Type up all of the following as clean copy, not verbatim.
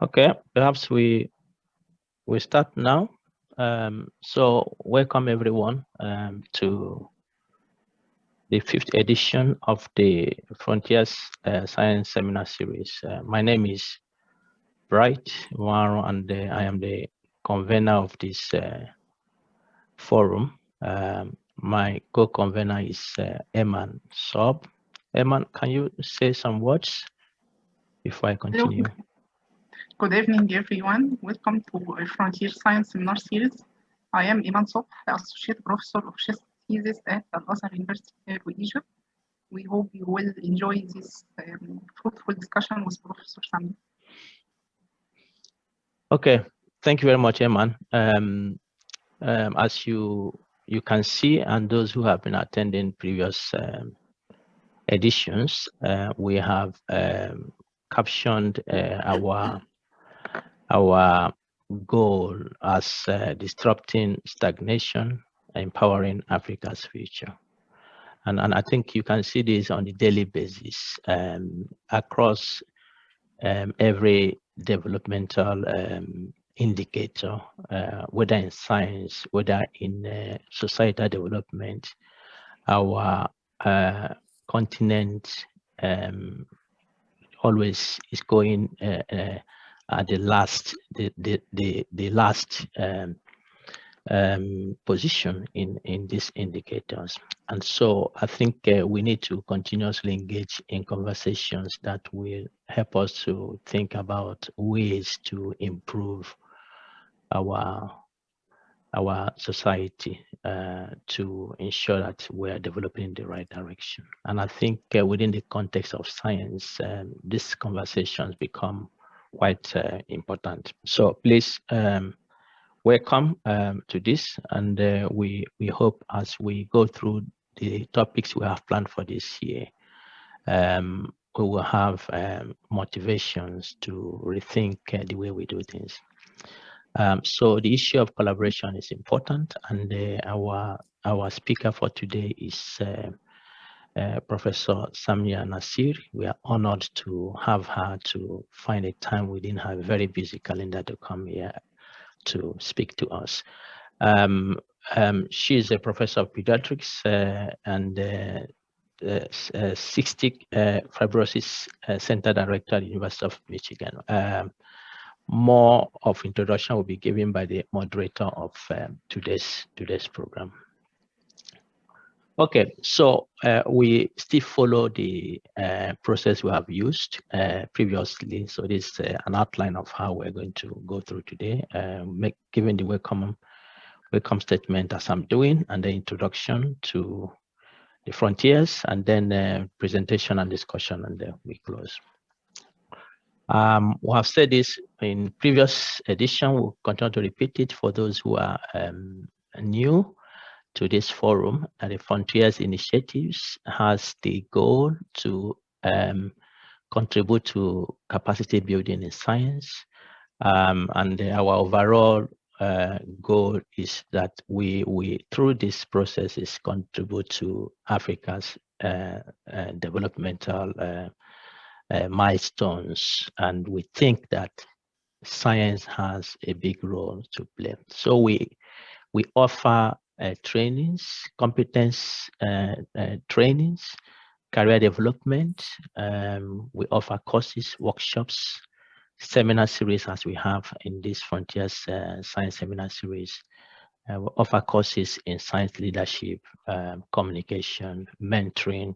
Okay, perhaps we start now. So welcome everyone to the 5th edition of the Frontiers Science Seminar Series. My name is Bright Waro, and I am the convener of this forum. My co-convener is Eman Sob. Eman, can you say some words before I continue? Hello. Good evening, everyone. Welcome to Frontier Science Seminar Series. I am Iman Sob, Associate Professor of Chess Thesis at Al-Azhar University, Cairo, Egypt. We hope you will enjoy this fruitful discussion with Professor Samya. Okay, thank you very much, Eman. As you can see, and those who have been attending previous editions, we have captioned our goal as disrupting stagnation, empowering Africa's future. And I think you can see this on a daily basis across every developmental indicator, whether in science, whether in societal development. Our continent always is going at the last position in these indicators. And so I think we need to continuously engage in conversations that will help us to think about ways to improve our society to ensure that we're developing in the right direction. And I think within the context of science, these conversations become quite important. So please welcome to this, and we hope as we go through the topics we have planned for this year, we will have motivations to rethink the way we do things. So the issue of collaboration is important, and our speaker for today is Professor Samya Nasr. We are honored to have her to find a time within her very busy calendar to come here to speak to us. She is a professor of pediatrics and Cystic Fibrosis Center Director at the University of Michigan. More of introduction will be given by the moderator of today's program. Okay, so we still follow the process we have used previously. So this is an outline of how we're going to go through today, giving the welcome statement as I'm doing, and the introduction to the frontiers, and then presentation and discussion, and then we close. We have said this in previous edition. We'll continue to repeat it for those who are new to this forum. The Frontiers Initiatives has the goal to contribute to capacity building in science, and our overall goal is that we through this process is contribute to Africa's developmental milestones, and we think that science has a big role to play. So we offer trainings, competence trainings, career development. We offer courses, workshops, seminar series, as we have in this Frontiers Science Seminar Series. We offer courses in science leadership, communication, mentoring,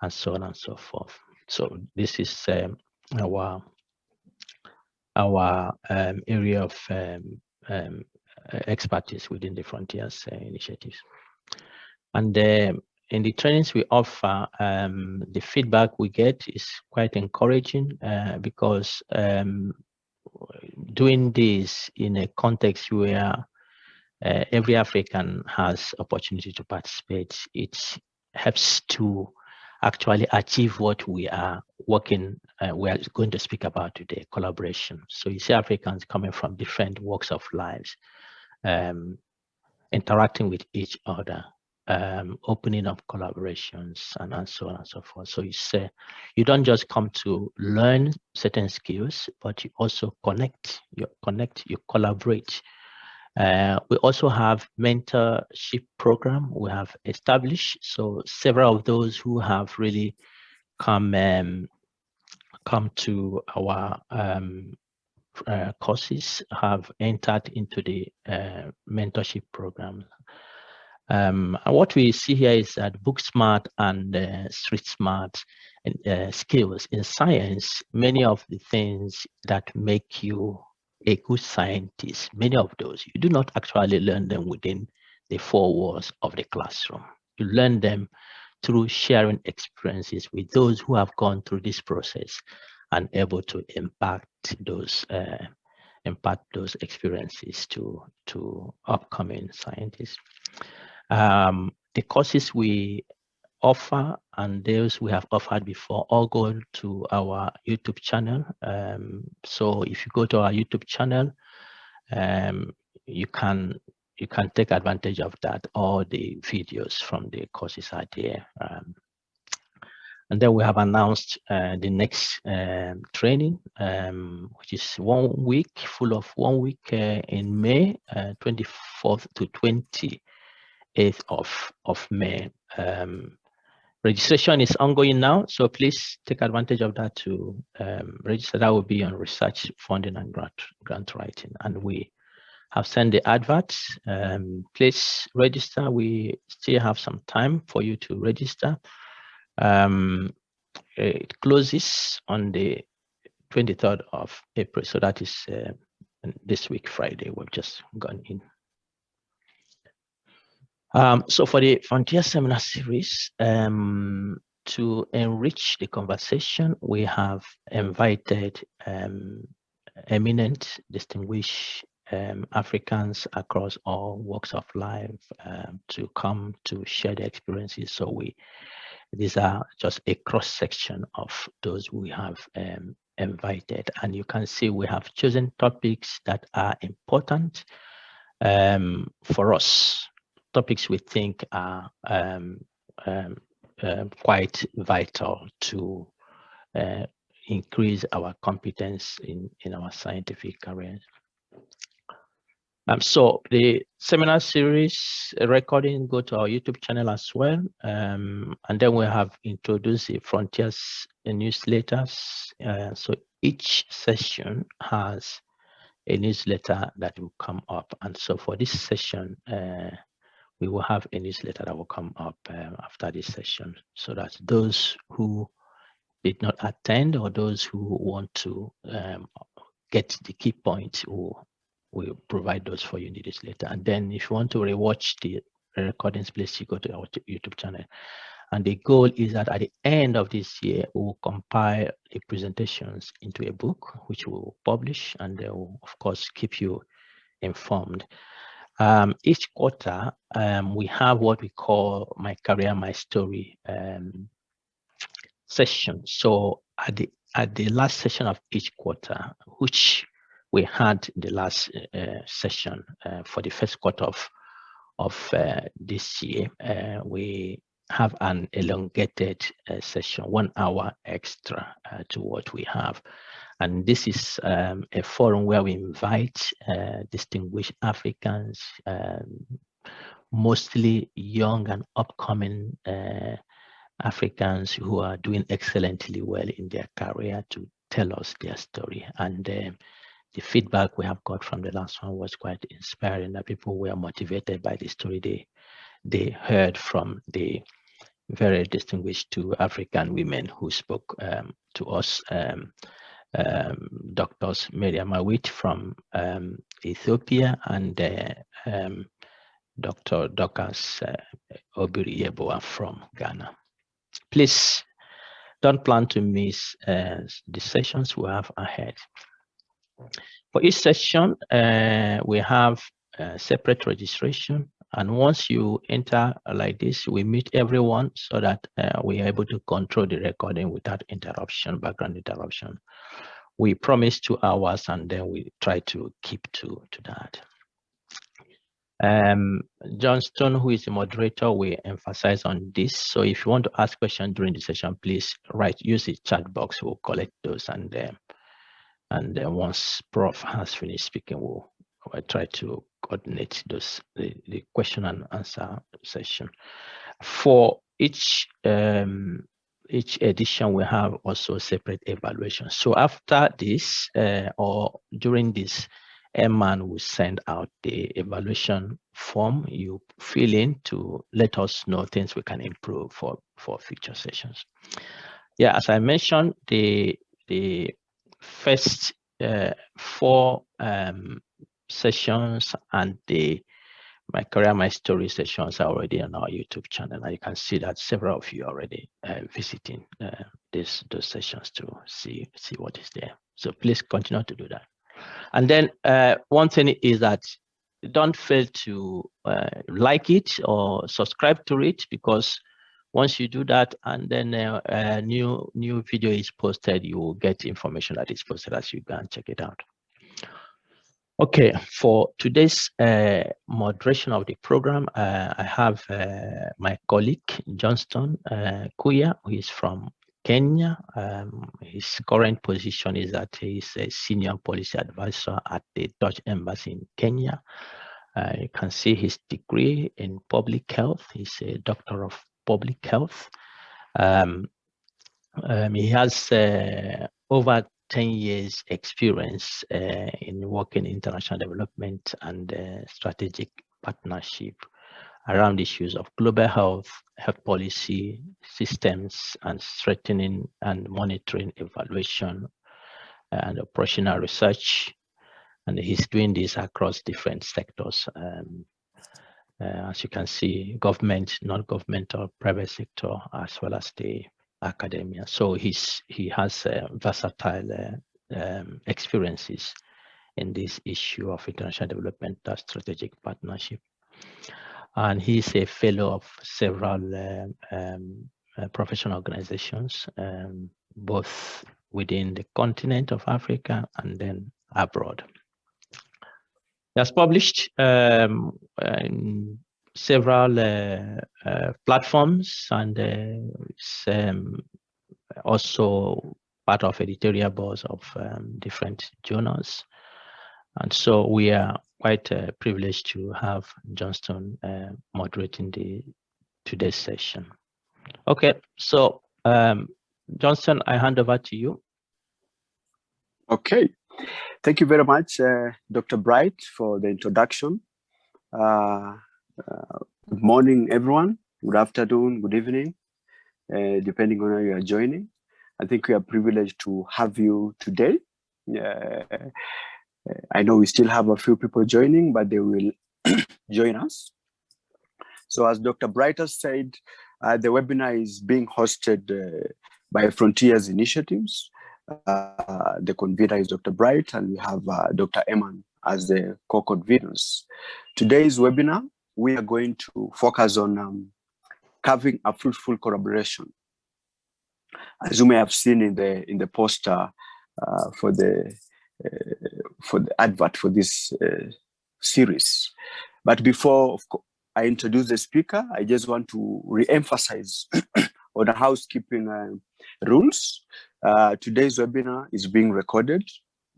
and so on and so forth. So this is our area of expertise within the Frontiers initiatives. And in the trainings we offer, the feedback we get is quite encouraging because doing this in a context where every African has opportunity to participate, it helps to actually achieve what we are working, we are going to speak about today, collaboration. So you see Africans coming from different walks of lives, interacting with each other, opening up collaborations and so on and so forth. So you don't just come to learn certain skills, but you also connect, you collaborate. We also have mentorship program we have established. So several of those who have really come to our courses have entered into the mentorship program. And what we see here is that book smart and street smart skills in science, many of the things that make you a good scientist, many of those, you do not actually learn them within the four walls of the classroom. You learn them through sharing experiences with those who have gone through this process and able to impact those experiences to upcoming scientists. The courses we offer and those we have offered before all go to our YouTube channel. So if you go to our YouTube channel, you can take advantage of that. All the videos from the courses are there. And then we have announced the next training, which is 1 week, full of 1 week in May, 24th to 28th of May. Registration is ongoing now, so please take advantage of that to register. That will be on research funding and grant writing. And we have sent the adverts. Please register. We still have some time for you to register. It closes on the 23rd of April, so that is this week, Friday. We've just gone in. So for the Frontier Seminar Series, to enrich the conversation, we have invited eminent, distinguished Africans across all walks of life to come to share their experiences. So these are just a cross-section of those we have invited. And you can see we have chosen topics that are important for us. Topics we think are quite vital to increase our competence in our scientific careers. So the seminar series recording go to our YouTube channel as well. And then we have introduced the Frontiers newsletters. So each session has a newsletter that will come up. And so for this session, we will have a newsletter that will come up after this session, so that those who did not attend or those who want to get the key points will provide those for you in the newsletter. And then if you want to rewatch the recordings, please you go to our YouTube channel. And the goal is that at the end of this year, we will compile the presentations into a book, which we will publish, and they will, of course, keep you informed. Each quarter, we have what we call My Career, My Story session. So at the last session of each quarter, which we had the last session for the first quarter of this year, we have an elongated session, 1 hour extra to what we have. And this is a forum where we invite distinguished Africans, mostly young and upcoming Africans who are doing excellently well in their career, to tell us their story. And the feedback we have got from the last one was quite inspiring, that people were motivated by the story they heard from the very distinguished 2 African women who spoke to us. Doctors Miriam Awit from Ethiopia and Dr. Dokas Obiriyeboa from Ghana. Please don't plan to miss the sessions we have ahead. For each session, we have separate registration. And once you enter like this, we meet everyone so that we are able to control the recording without interruption, background interruption. We promise 2 hours and then we try to keep to that. Johnston, who is the moderator, will emphasize on this. So if you want to ask questions during the session, please use the chat box. We'll collect those, and then once Prof has finished speaking, we'll try to coordinate those the question and answer session. For each edition, we have also separate evaluation. So after this or during this, Emman will send out the evaluation form you fill in to let us know things we can improve for future sessions. Yeah, as I mentioned, the first 4 sessions and my career, my story sessions are already on our YouTube channel, and you can see that several of you are already visiting those sessions to see what is there. So please continue to do that. And then one thing is that don't fail to like it or subscribe to it, because once you do that and then a new video is posted, you will get information that is posted as you go and check it out. Okay, for today's moderation of the program, I have my colleague Johnston Kuya, who is from Kenya. His current position is that he is a senior policy advisor at the Dutch Embassy in Kenya. You can see his degree in public health. He's a doctor of public health. He has over 10 years experience in working in international development and strategic partnership around issues of global health policy, systems, and strengthening and monitoring, evaluation, and operational research. And he's doing this across different sectors. As you can see, government, non-governmental, private sector, as well as the academia. So he has versatile experiences in this issue of international development, strategic partnership. And he's a fellow of several professional organizations, both within the continent of Africa and then abroad. He has published in several platforms, and is also part of editorial boards of different journals. And so we are quite privileged to have Johnston moderating today's session. Okay, so Johnston, I hand over to you. Okay, thank you very much, Dr. Bright, for the introduction. Good morning, everyone. Good afternoon, good evening, depending on where you are joining. I think we are privileged to have you today. I know we still have a few people joining, but they will join us. So as Dr. Bright has said, the webinar is being hosted by Frontiers Initiatives. The convener is Dr. Bright, and we have Dr. Emman as the co-conveners. Today's webinar, we are going to focus on carving a fruitful collaboration. As you may have seen in the poster for the advert for this series. But before I introduce the speaker, I just want to re-emphasize on the housekeeping rules. Today's webinar is being recorded,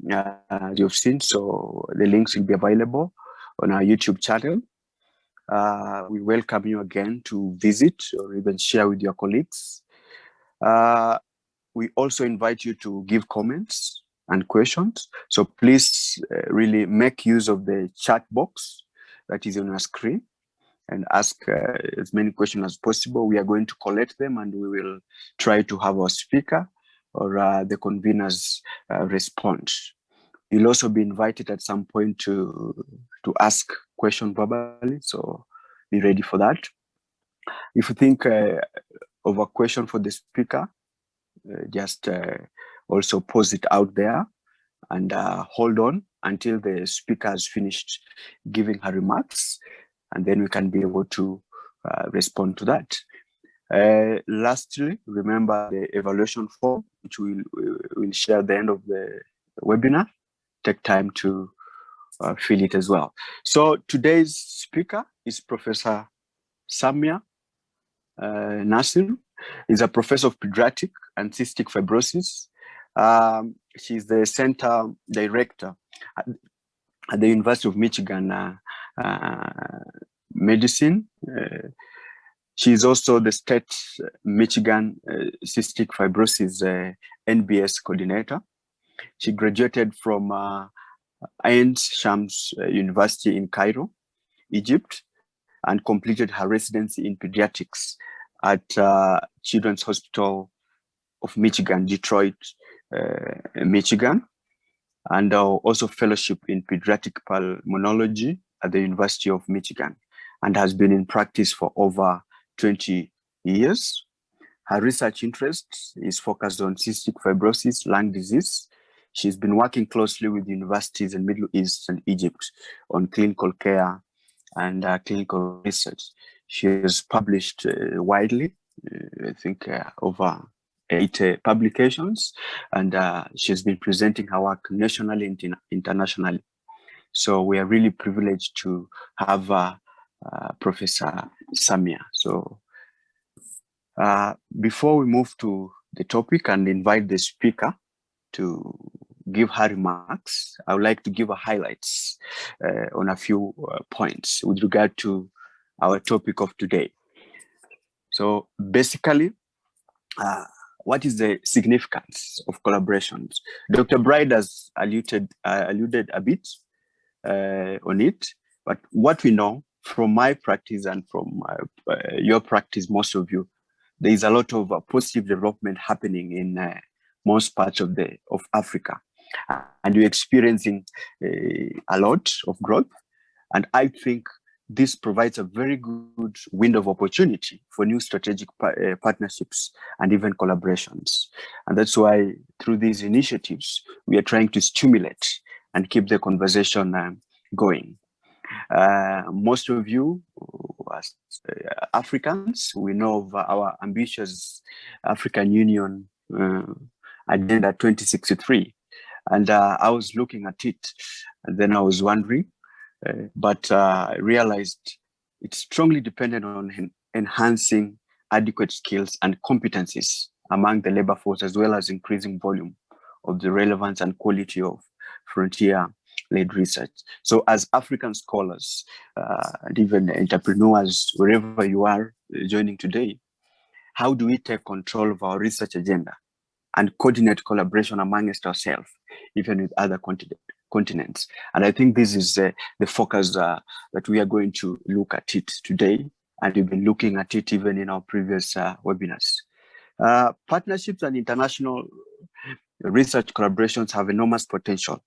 as you've seen, so the links will be available on our YouTube channel. We welcome you again to visit or even share with your colleagues. We also invite you to give comments and questions. So please really make use of the chat box that is on your screen and ask as many questions as possible. We are going to collect them, and we will try to have our speaker or the conveners respond. You'll also be invited at some point to ask questions verbally, so be ready for that. If you think of a question for the speaker, just also post it out there and hold on until the speaker has finished giving her remarks, and then we can be able to respond to that. Lastly, remember the evaluation form, which we'll share at the end of the webinar. Take time to feel it as well. So today's speaker is Professor Samya Nasr. Is a professor of pediatric and cystic fibrosis. She's the center director at the University of Michigan Medicine. She's also the state Michigan cystic fibrosis NBS coordinator. She graduated from Ain Shams University in Cairo, Egypt, and completed her residency in pediatrics at Children's Hospital of Michigan, Detroit, Michigan, and also fellowship in pediatric pulmonology at the University of Michigan, and has been in practice for over 20 years. Her research interest is focused on cystic fibrosis, lung disease. She's been working closely with universities in Middle East and Egypt on clinical care and clinical research. She has published widely, I think over 8 publications, and she's been presenting her work nationally and internationally. So we are really privileged to have Professor Samya. So before we move to the topic and invite the speaker to give her remarks, I would like to give a highlights on a few points with regard to our topic of today. So basically, what is the significance of collaborations? Dr. Bride has alluded a bit on it, but what we know from my practice and from your practice, most of you, there is a lot of positive development happening in most parts of Africa, and we're experiencing a lot of growth. And I think this provides a very good window of opportunity for new strategic partnerships and even collaborations. And that's why through these initiatives, we are trying to stimulate and keep the conversation going. Most of you, as Africans, we know of our ambitious African Union Agenda 2063. And I was looking at it, and then I was wondering, but I realized it's strongly dependent on enhancing adequate skills and competencies among the labor force, as well as increasing volume of the relevance and quality of frontier-led research. So as African scholars and even entrepreneurs, wherever you are joining today, how do we take control of our research agenda and coordinate collaboration amongst ourselves, even with other continents? And I think this is the focus that we are going to look at it today, and we've been looking at it even in our previous webinars. Partnerships and international research collaborations have enormous potential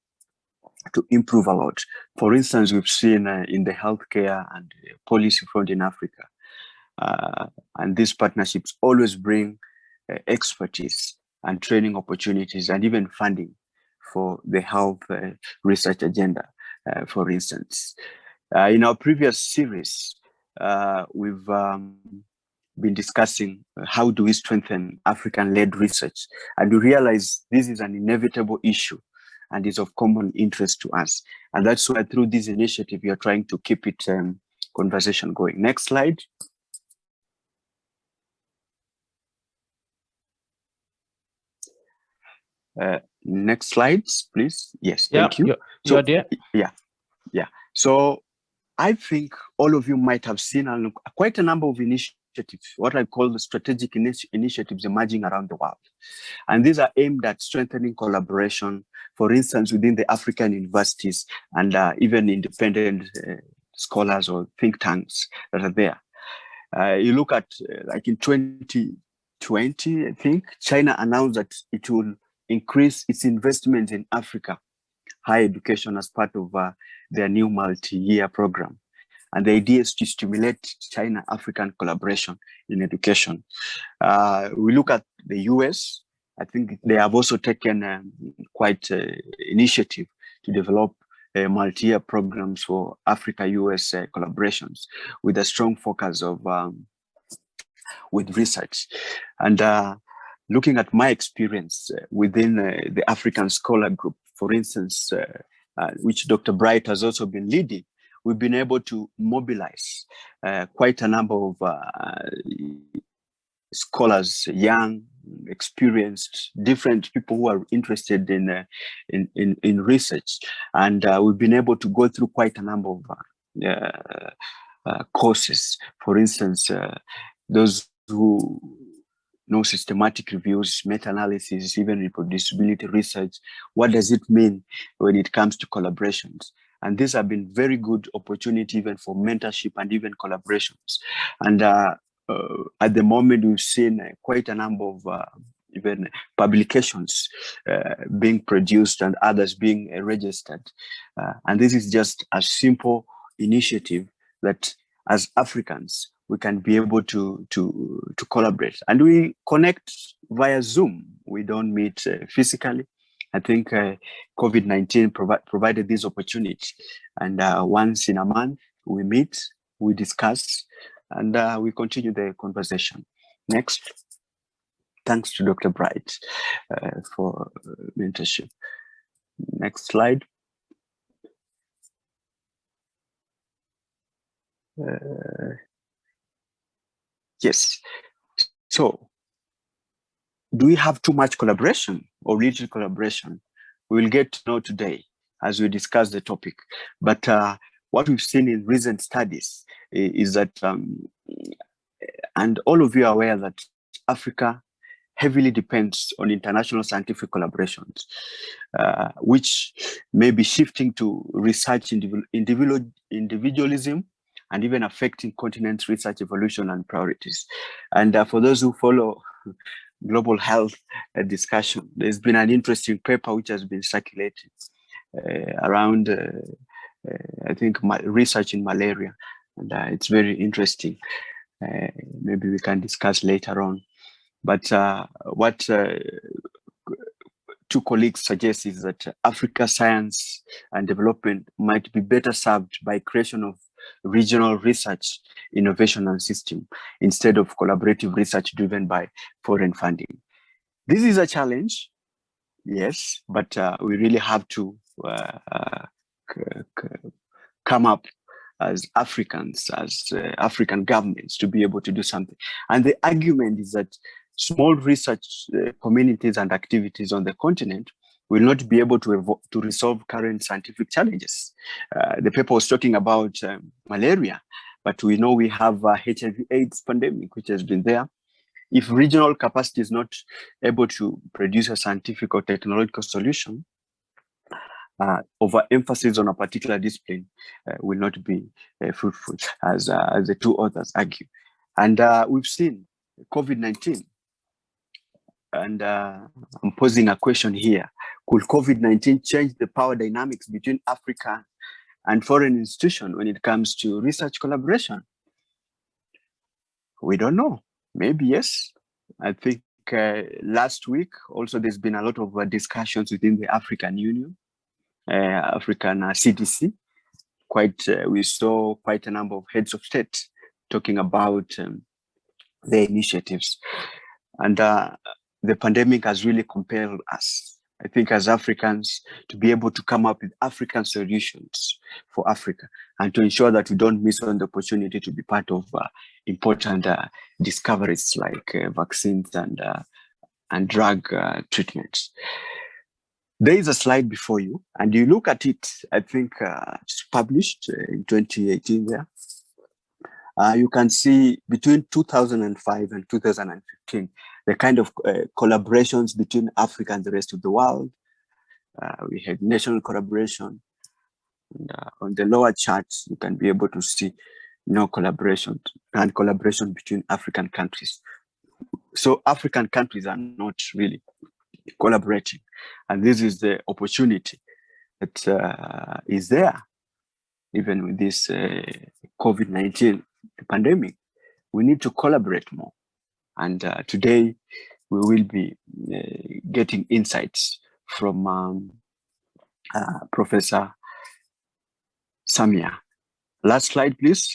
to improve a lot. For instance, we've seen in the healthcare and policy front in Africa, and these partnerships always bring expertise and training opportunities and even funding for the health research agenda, for instance. In our previous series, we've been discussing how do we strengthen African-led research, and we realize this is an inevitable issue and is of common interest to us. And that's why through this initiative, we are trying to keep it conversation going. Next slide. Next slides, please. Yes, thank you. You're there? Yeah. So I think all of you might have seen quite a number of initiatives, what I call the strategic initiatives emerging around the world. And these are aimed at strengthening collaboration, for instance, within the African universities and even independent scholars or think tanks that are there. You look at like in 2020, I think, China announced that it will increase its investment in Africa higher education as part of their new multi-year program. And the idea is to stimulate China-African collaboration in education. We look at the US. I think they have also taken quite initiative to develop multi-year programs for Africa-US collaborations with a strong focus of with research. And looking at my experience within the African Scholar Group, for instance, which Dr. Bright has also been leading, we've been able to mobilize quite a number of scholars, young, experienced, different people who are interested in research, and we've been able to go through quite a number of courses. For instance, those who know systematic reviews, meta-analysis, even reproducibility research. What does it mean when it comes to collaborations? And these have been very good opportunity even for mentorship and even collaborations. And at the moment, we've seen quite a number of even publications being produced and others being registered. And this is just a simple initiative that as Africans, we can be able to collaborate. And we connect via Zoom. We don't meet physically. I think COVID-19 provided this opportunity. And once in a month, we meet, we discuss, and we continue the conversation. Next. Thanks to Dr. Bright for mentorship. Next slide. Yes. So, do we have too much collaboration or little collaboration? We will get to know today as we discuss the topic. But what we've seen in recent studies is that, and all of you are aware that Africa heavily depends on international scientific collaborations, which may be shifting to research individualism and even affecting continent research evolution and priorities. And for those who follow global health discussion, there's been an interesting paper which has been circulated around, I think, research in malaria. And it's very interesting. Maybe we can discuss later on. But what two colleagues suggest is that Africa science and development might be better served by creation of regional research, innovation and system instead of collaborative research driven by foreign funding. This is a challenge, yes, but we really have to come up as Africans, as African governments to be able to do something. And the argument is that small research communities and activities on the continent will not be able to resolve current scientific challenges. The paper was talking about malaria, but we know we have a HIV/AIDS pandemic, which has been there. If regional capacity is not able to produce a scientific or technological solution, overemphasis on a particular discipline will not be fruitful, as the two authors argue. And we've seen COVID-19. And I'm posing a question here. Could COVID-19 change the power dynamics between Africa and foreign institutions when it comes to research collaboration? We don't know. Maybe yes. I think last week also there's been a lot of discussions within the African Union, African CDC. We saw quite a number of heads of state talking about their initiatives. And the pandemic has really compelled us, I think, as Africans, to be able to come up with African solutions for Africa and to ensure that we don't miss on the opportunity to be part of important discoveries like vaccines and drug treatments. There is a slide before you, and you look at it, I think it's published in 2018 there. You can see between 2005 and 2015, the kind of collaborations between Africa and the rest of the world. We had national collaboration. And, on the lower charts, you can be able to see no collaboration and collaboration between African countries. So African countries are not really collaborating. And this is the opportunity that is there, even with this COVID-19 pandemic. We need to collaborate more. And today we will be getting insights from Professor Samya. Last slide, please.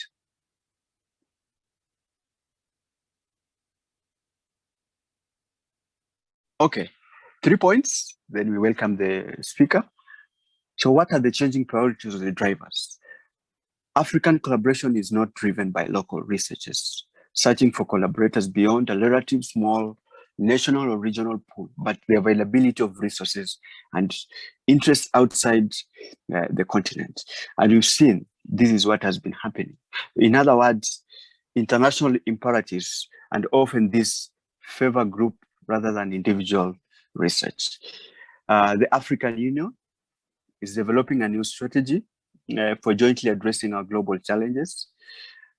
Okay, 3 points. Then we welcome the speaker. So what are the changing priorities of the drivers? African collaboration is not driven by local researchers searching for collaborators beyond a relative small national or regional pool, but the availability of resources and interests outside the continent. And you've seen this is what has been happening. In other words, international imperatives, and often this favor group rather than individual research. The African Union is developing a new strategy for jointly addressing our global challenges.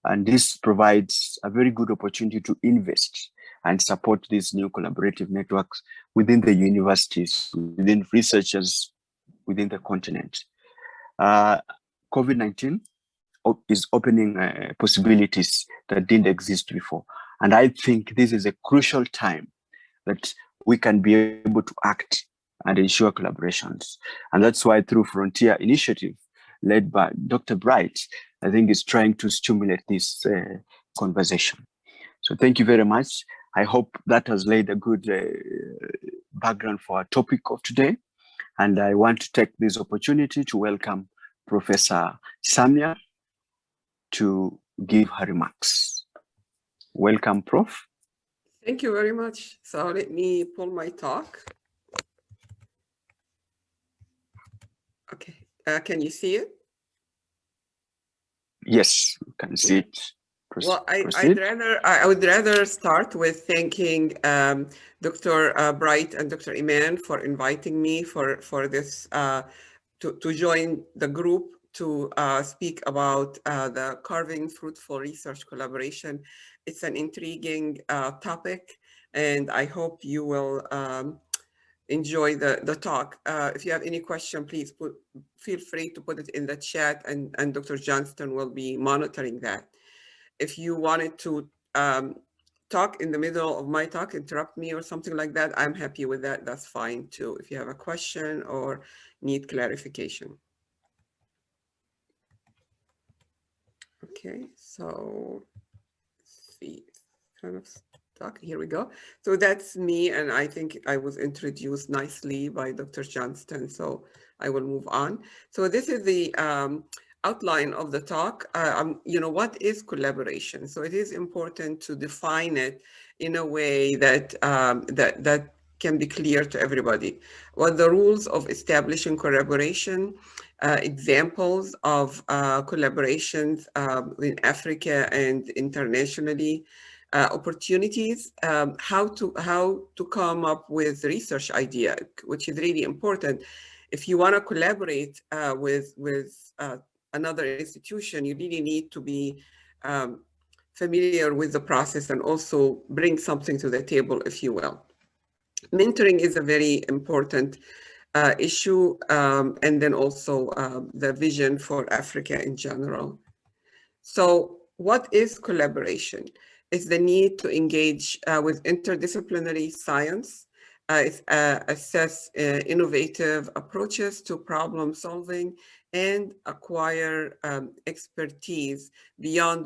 And this provides a very good opportunity to invest and support these new collaborative networks within the universities, within researchers, within the continent. COVID-19 is opening possibilities that didn't exist before. And I think this is a crucial time that we can be able to act and ensure collaborations. And that's why through Frontier Initiative, led by Dr. Bright, I think is trying to stimulate this conversation. So thank you very much. I hope that has laid a good background for our topic of today. And I want to take this opportunity to welcome Professor Samya to give her remarks. Welcome, Prof. Thank you very much. So let me pull my talk. Okay, can you see it? Yes, you can see it. Well, I would rather start with thanking Dr. Bright and Dr. Iman for inviting me for this to join the group to speak about the Carving Fruitful Research Collaboration. It's an intriguing topic, and I hope you will enjoy the talk. If you have any question, please feel free to put it in the chat, and Dr. Johnston will be monitoring that. If you wanted to talk in the middle of my talk, interrupt me or something like that, I'm happy with that. That's fine too, if you have a question or need clarification. Okay, so let's see, kind of stuck. Here we go. So that's me, and I think I was introduced nicely by Dr. Johnston, so I will move on. So this is the outline of the talk. You know, what is collaboration? So it is important to define it in a way that that can be clear to everybody. What the rules of establishing collaboration, examples of collaborations in Africa and internationally, opportunities, how to come up with research idea, which is really important. If you want to collaborate with another institution, you really need to be familiar with the process and also bring something to the table, if you will. Mentoring is a very important issue, and then also the vision for Africa in general. So what is collaboration? It's the need to engage with interdisciplinary science, assess innovative approaches to problem solving, and acquire expertise beyond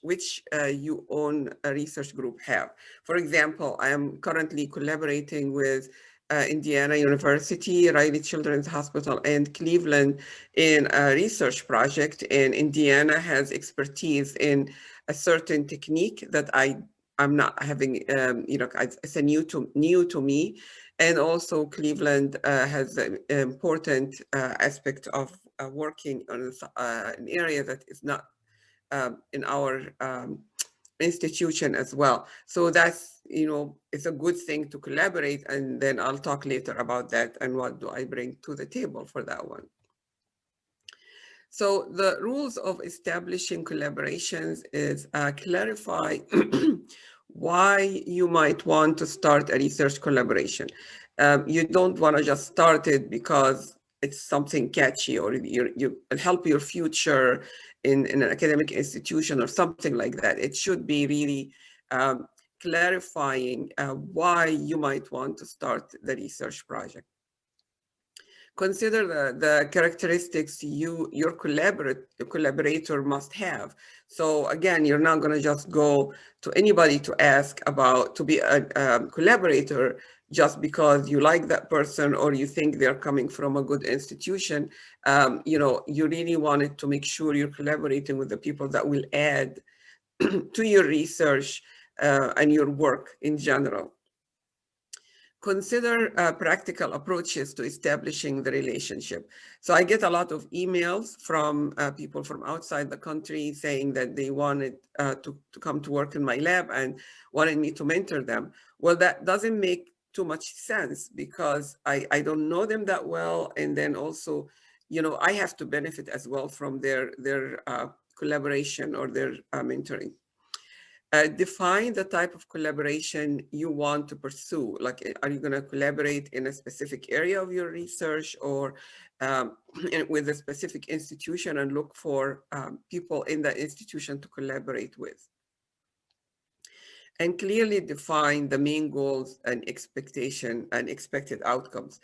which you own a research group have. For example, I am currently collaborating with Indiana University, Riley Children's Hospital, and Cleveland in a research project. And Indiana has expertise in a certain technique that I'm not having, you know, it's a new to me. And also Cleveland has an important aspect of working on an area that is not in our institution as well. So that's, you know, it's a good thing to collaborate, and then I'll talk later about that and what do I bring to the table for that one. So the rules of establishing collaborations is clarify why you might want to start a research collaboration. You don't want to just start it because it's something catchy or you help your future in an academic institution or something like that. It should be really clarifying why you might want to start the research project. Consider the characteristics your collaborator must have. So again, you're not going to just go to anybody to ask to be a collaborator. just because you like that person or you think they're coming from a good institution. You know, you really wanted to make sure you're collaborating with the people that will add to your research and your work in general. Consider practical approaches to establishing the relationship. So I get a lot of emails from people from outside the country saying that they wanted to come to work in my lab and wanted me to mentor them. Well, that doesn't make too much sense because I don't know them that well. And then also, you know, I have to benefit as well from their collaboration or their mentoring. Define the type of collaboration you want to pursue. Like, are you going to collaborate in a specific area of your research or with a specific institution and look for people in that institution to collaborate with? And clearly define the main goals and expectation and expected outcomes.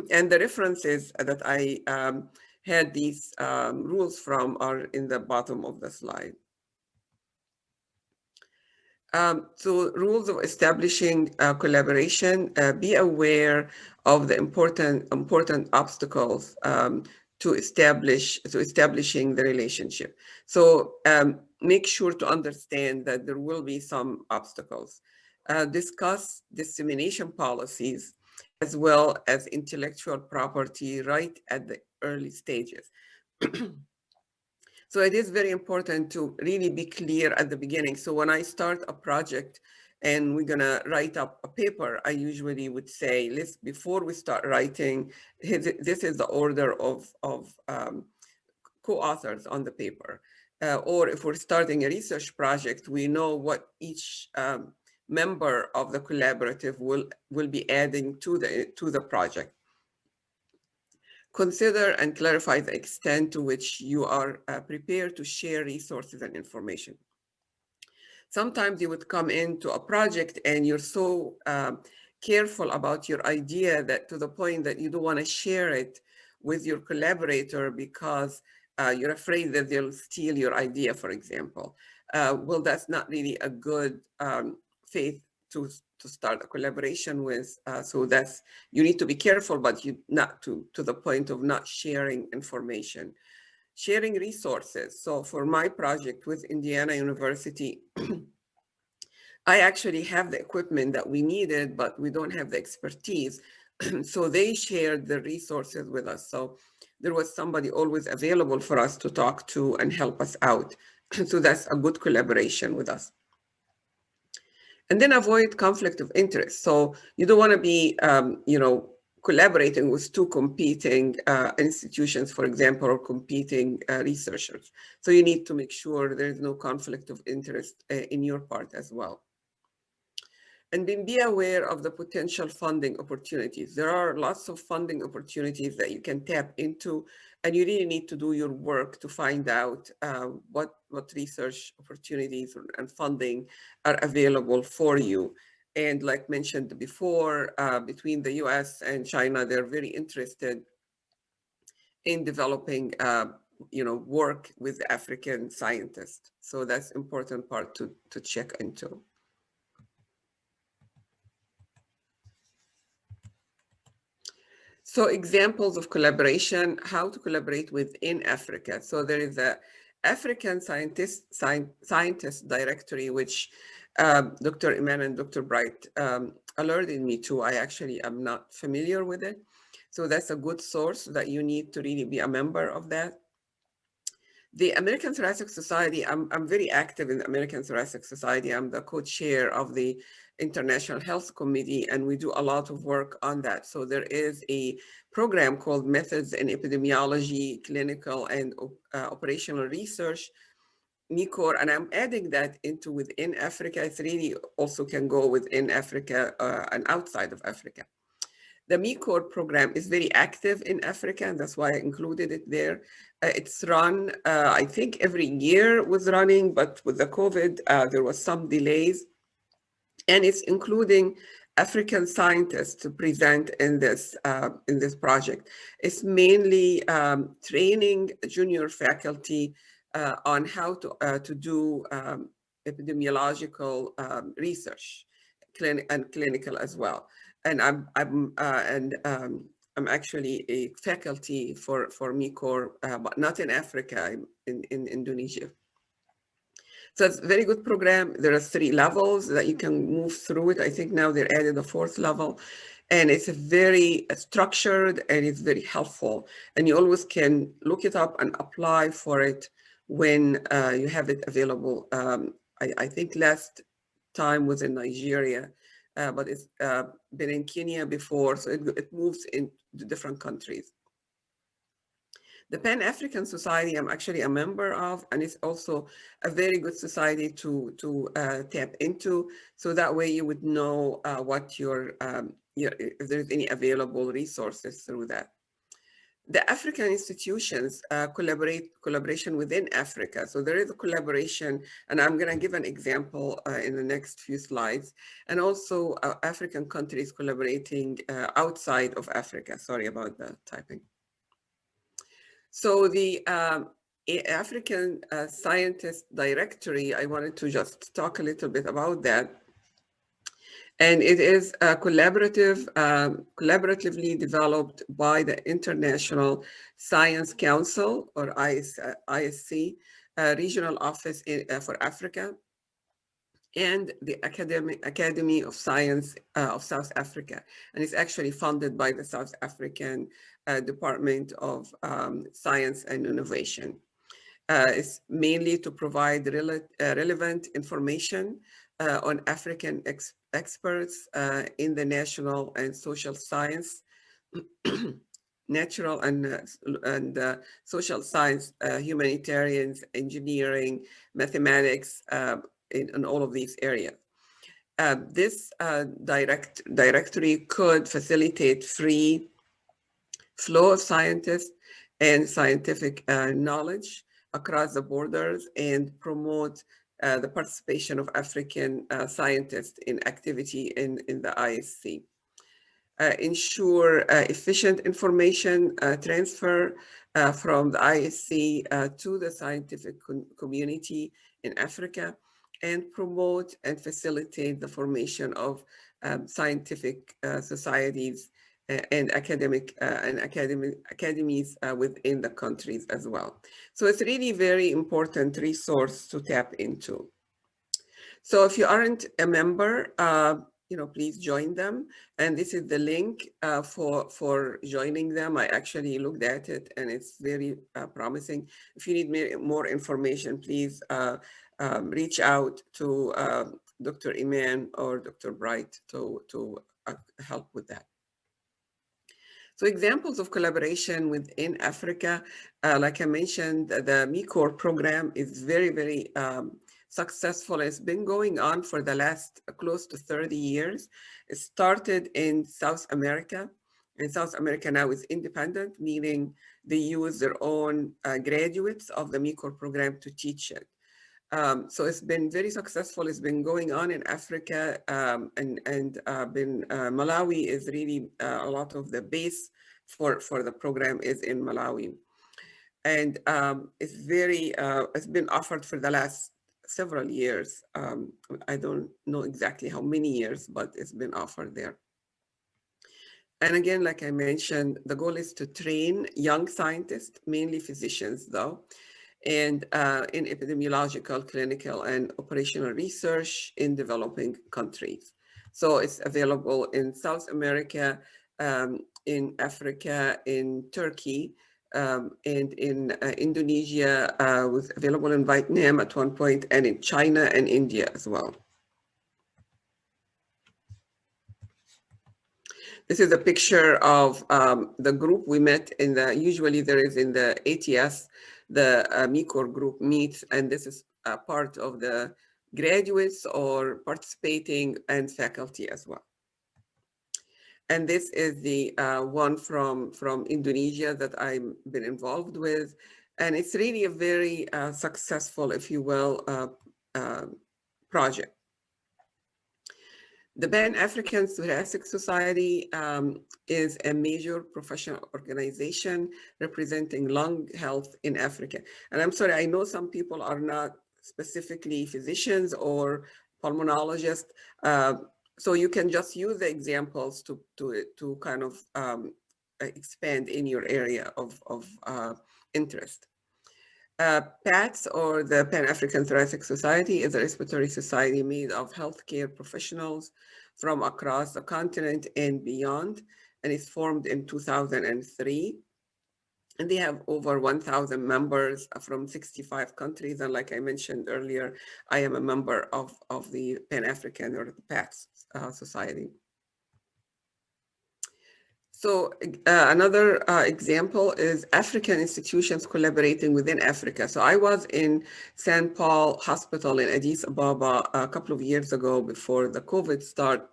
And the references that I had these rules from are in the bottom of the slide. So rules of establishing collaboration, be aware of the important obstacles to establishing the relationship. So make sure to understand that there will be some obstacles. Discuss dissemination policies as well as intellectual property right at the early stages. So it is very important to really be clear at the beginning. So when I start a project and we're gonna write up a paper, I usually would say, before we start writing, this is the order of co-authors on the paper. Or if we're starting a research project, we know what each member of the collaborative will be adding to the project. Consider and clarify the extent to which you are prepared to share resources and information. Sometimes you would come into a project and you're so careful about your idea that to the point that you don't want to share it with your collaborator because you're afraid that they'll steal your idea, for example. Well, that's not really a good faith to start a collaboration with. So that's, you need to be careful, but you not to the point of not sharing information. Sharing resources. So for my project with Indiana University, I actually have the equipment that we needed, but we don't have the expertise. So they shared the resources with us. So there was somebody always available for us to talk to and help us out. So that's a good collaboration with us. And then avoid conflict of interest. So you don't want to be, you know, collaborating with two competing institutions, for example, or competing researchers. So you need to make sure there is no conflict of interest in your part as well. And then be aware of the potential funding opportunities. There are lots of funding opportunities that you can tap into, and you really need to do your work to find out what research opportunities and funding are available for you. And like mentioned before, between the US and China, they're very interested in developing you know, work with African scientists. So that's important part to check into. So examples of collaboration, how to collaborate within Africa. So there is a African scientist directory, which Dr. Iman and Dr. Bright alerted me to. I actually am not familiar with it. So that's a good source that you need to really be a member of that. The American Thoracic Society, I'm very active in the American Thoracic Society. I'm the co-chair of the International Health Committee, and we do a lot of work on that. So there is a program called Methods in Epidemiology, Clinical and Operational Research, MECOR, and I'm adding that into within Africa. It really also can go within Africa and outside of Africa. The MECOR program is very active in Africa, and that's why I included it there. It's run, I think every year was running, but with the COVID, there was some delays. And it's including African scientists to present in this project. It's mainly training junior faculty on how to do epidemiological research and clinical as well. and I'm actually a faculty for MECOR, but not in Africa, I'm in Indonesia. So it's a very good program. There are 3 levels that you can move through it. I think now they're added a 4th level, and it's a very structured and it's very helpful. And you always can look it up and apply for it when you have it available. I think last time was in Nigeria, but it's been in Kenya before, so it moves into different countries. The Pan-African Society, I'm actually a member of, and it's also a very good society to tap into. So that way you would know what if there's any available resources through that. The African institutions collaboration within Africa. So there is a collaboration, and I'm going to give an example in the next few slides. And also African countries collaborating outside of Africa. Sorry about the typing. So the African Scientist Directory, I wanted to just talk a little bit about that. And it is collaboratively developed by the International Science Council, or ISC, Regional Office for Africa, and the Academy of Science of South Africa. And it's actually funded by the South African Department of Science and Innovation. It's mainly to provide relevant information on African experts in the national and social science, natural and social science, humanitarians, engineering, mathematics, in all of these areas. This directory could facilitate free flow of scientists and scientific knowledge across the borders and promote the participation of African scientists in activity in the ISC. Ensure efficient information transfer from the ISC to the scientific community in Africa, and promote and facilitate the formation of scientific societies and academies within the countries as well. So it's really very important resource to tap into. So if you aren't a member, please join them. And this is the link for joining them. I actually looked at it and it's very promising. If you need more information, please reach out to Dr. Iman or Dr. Bright to help with that. So examples of collaboration within Africa, like I mentioned, the MECOR program is very, very successful. It's been going on for the last close to 30 years. It started in South America, and South America now is independent, meaning they use their own graduates of the MECOR program to teach it. So it's been very successful. It's been going on in Africa, and Malawi is really a lot of the base for the program is in Malawi. And it's been offered for the last several years. I don't know exactly how many years, but it's been offered there. And again, like I mentioned, the goal is to train young scientists, mainly physicians though, and in epidemiological, clinical, and operational research in developing countries. So it's available in South America, in Africa, in Turkey, and in Indonesia, was available in Vietnam at one point, and in China and India as well. This is a picture of the group we met in usually there is in the ATS, the MECOR group meets, and this is part of the graduates or participating and faculty as well. And this is the one from Indonesia that I've been involved with. And it's really a very successful, if you will, project. The Pan-African Thoracic Society is a major professional organization representing lung health in Africa. And I'm sorry, I know some people are not specifically physicians or pulmonologists. So you can just use the examples to kind of expand in your area of interest. PATS, or the Pan-African Thoracic Society, is a respiratory society made of healthcare professionals from across the continent and beyond, and it's formed in 2003. And they have over 1,000 members from 65 countries. And like I mentioned earlier, I am a member of the Pan-African, or the PATS Society. So another example is African institutions collaborating within Africa. So I was in St. Paul Hospital in Addis Ababa a couple of years ago before the COVID start.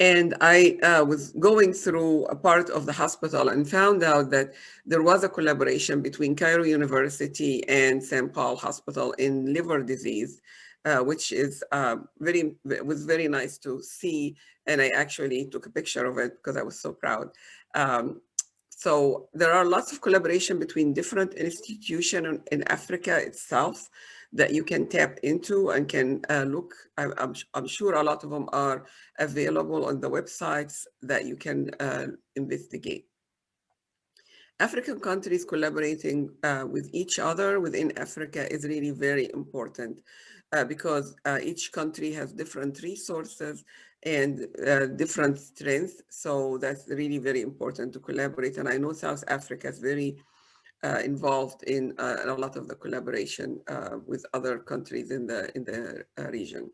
And I was going through a part of the hospital and found out that there was a collaboration between Cairo University and St. Paul Hospital in liver disease, which is was very nice to see. And I actually took a picture of it because I was so proud. So there are lots of collaboration between different institutions in Africa itself that you can tap into and can look. I'm sure a lot of them are available on the websites that you can investigate. African countries collaborating with each other within Africa is really very important because each country has different resources and different strengths. So that's really very important to collaborate. And I know South Africa is very involved in a lot of the collaboration with other countries in the region.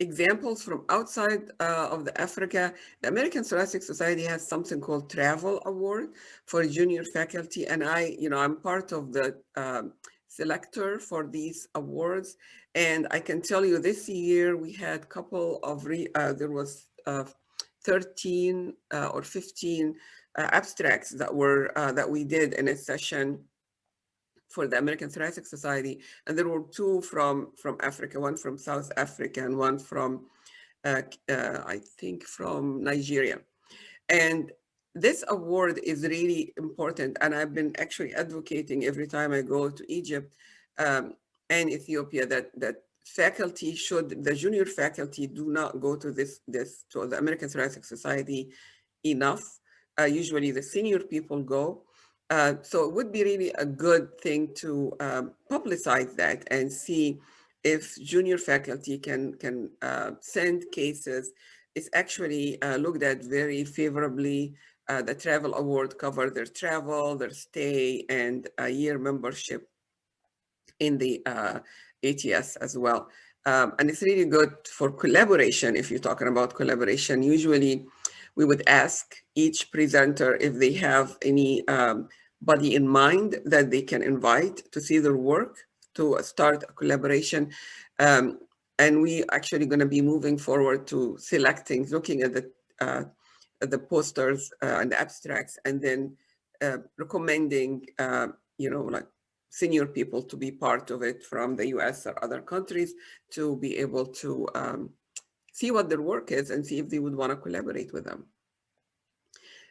Examples from outside of the Africa, the American Thoracic Society has something called Travel Award for junior faculty, and I'm part of the selector for these awards. And I can tell you this year we had a couple of, there was 13 or 15 abstracts that we did in a session for the American Thoracic Society, and there were two from Africa, one from South Africa and one from, I think, from Nigeria. And this award is really important, and I've been actually advocating every time I go to Egypt and Ethiopia that faculty the junior faculty do not go to to the American Thoracic Society enough. Usually the senior people go. So it would be really a good thing to publicize that and see if junior faculty can send cases. It's actually looked at very favorably. The Travel Award covered their travel, their stay, and a year membership in the ATS as well. And it's really good for collaboration. If you're talking about collaboration, usually we would ask each presenter if they have any body in mind that they can invite to see their work, to start a collaboration. And we actually going to be moving forward to selecting, looking at the posters and the abstracts, and then recommending, like senior people to be part of it from the US or other countries to be able to see what their work is and see if they would want to collaborate with them.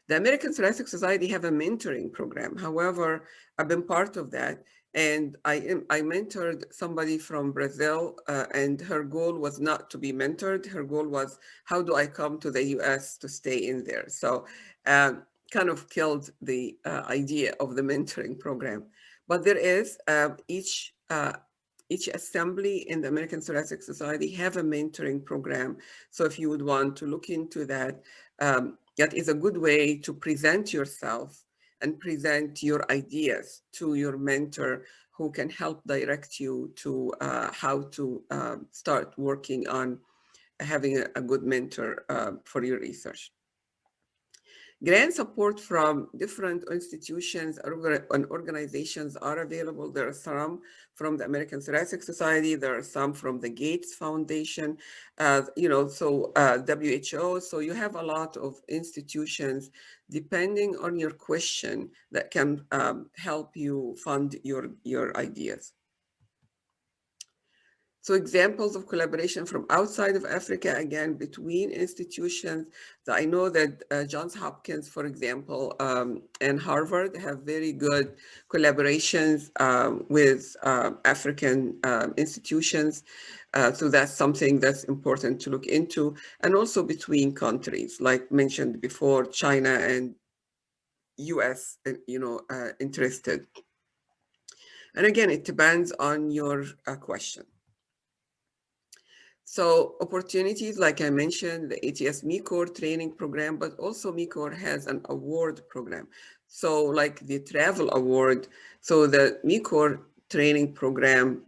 The American Thoracic Society have a mentoring program. However, I've been part of that, and I mentored somebody from Brazil, and her goal was not to be mentored. Her goal was, how do I come to the US to stay in there? So kind of killed the idea of the mentoring program. But there is each assembly in the American Thoracic Society have a mentoring program. So if you would want to look into that, that is a good way to present yourself and present your ideas to your mentor, who can help direct you to how to start working on having a good mentor for your research. Grant support from different institutions and organizations are available. There are some from the American Thoracic Society. There are some from the Gates Foundation, WHO. So you have a lot of institutions, depending on your question, that can help you fund your ideas. So examples of collaboration from outside of Africa, again, between institutions. So I know that Johns Hopkins, for example, and Harvard have very good collaborations with African institutions. So that's something that's important to look into. And also between countries, like mentioned before, China and US, interested. And again, it depends on your question. So opportunities, like I mentioned, the ATS MECOR training program, but also MECOR has an award program. So like the travel award, so the MECOR training program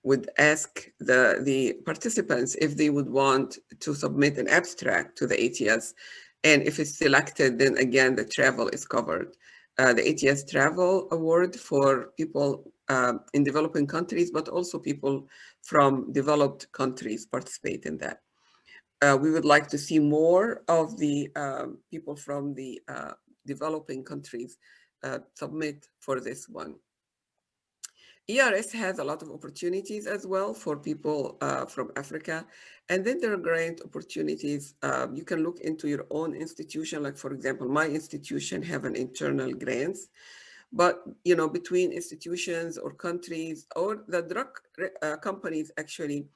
would ask the participants if they would want to submit an abstract to the ATS. And if it's selected, then again, the travel is covered. The ATS Travel Award for people in developing countries, but also people from developed countries participate in that. We would like to see more of the people from the developing countries submit for this one. ERS has a lot of opportunities as well for people from Africa. And then there are grant opportunities. You can look into your own institution. Like, for example, my institution have an internal grants. But, between institutions or countries or the drug companies actually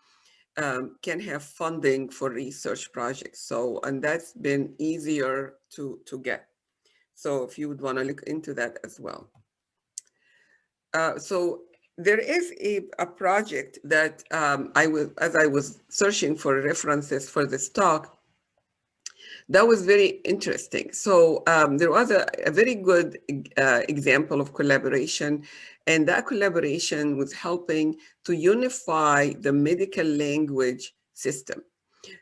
can have funding for research projects. So, and that's been easier to get. So if you would want to look into that as well. So there is a project that as I was searching for references for this talk, that was very interesting. So there was a very good example of collaboration, and that collaboration was helping to unify the medical language system.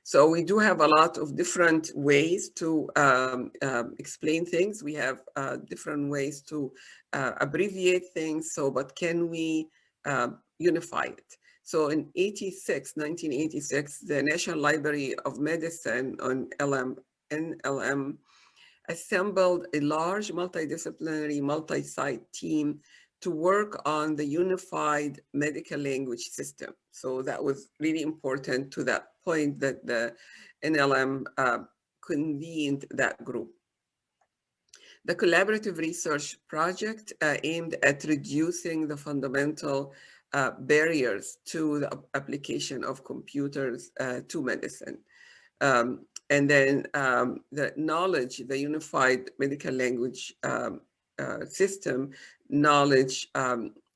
So we do have a lot of different ways to explain things. We have different ways to abbreviate things. So, but can we unify it? So in 1986, the National Library of Medicine on NLM assembled a large multidisciplinary, multi-site team to work on the unified medical language system. So that was really important to that point that the NLM convened that group. The collaborative research project aimed at reducing the fundamental barriers to the application of computers to medicine. And then the knowledge, the unified medical language system, knowledge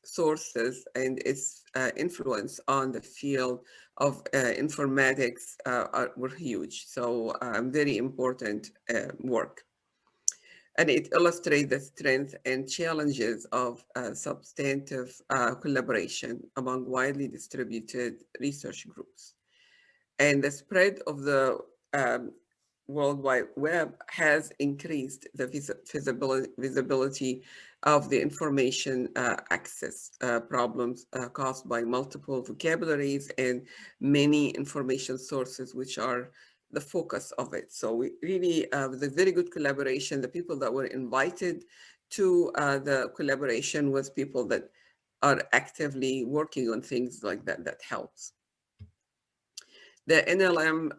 sources and its influence on the field of informatics were huge. So very important work. And it illustrates the strength and challenges of substantive collaboration among widely distributed research groups. And the spread of the World Wide Web has increased the visibility of the information access problems caused by multiple vocabularies and many information sources, which are the focus of it. So we really, the very good collaboration, the people that were invited to the collaboration was people that are actively working on things like that, that helps. The NLM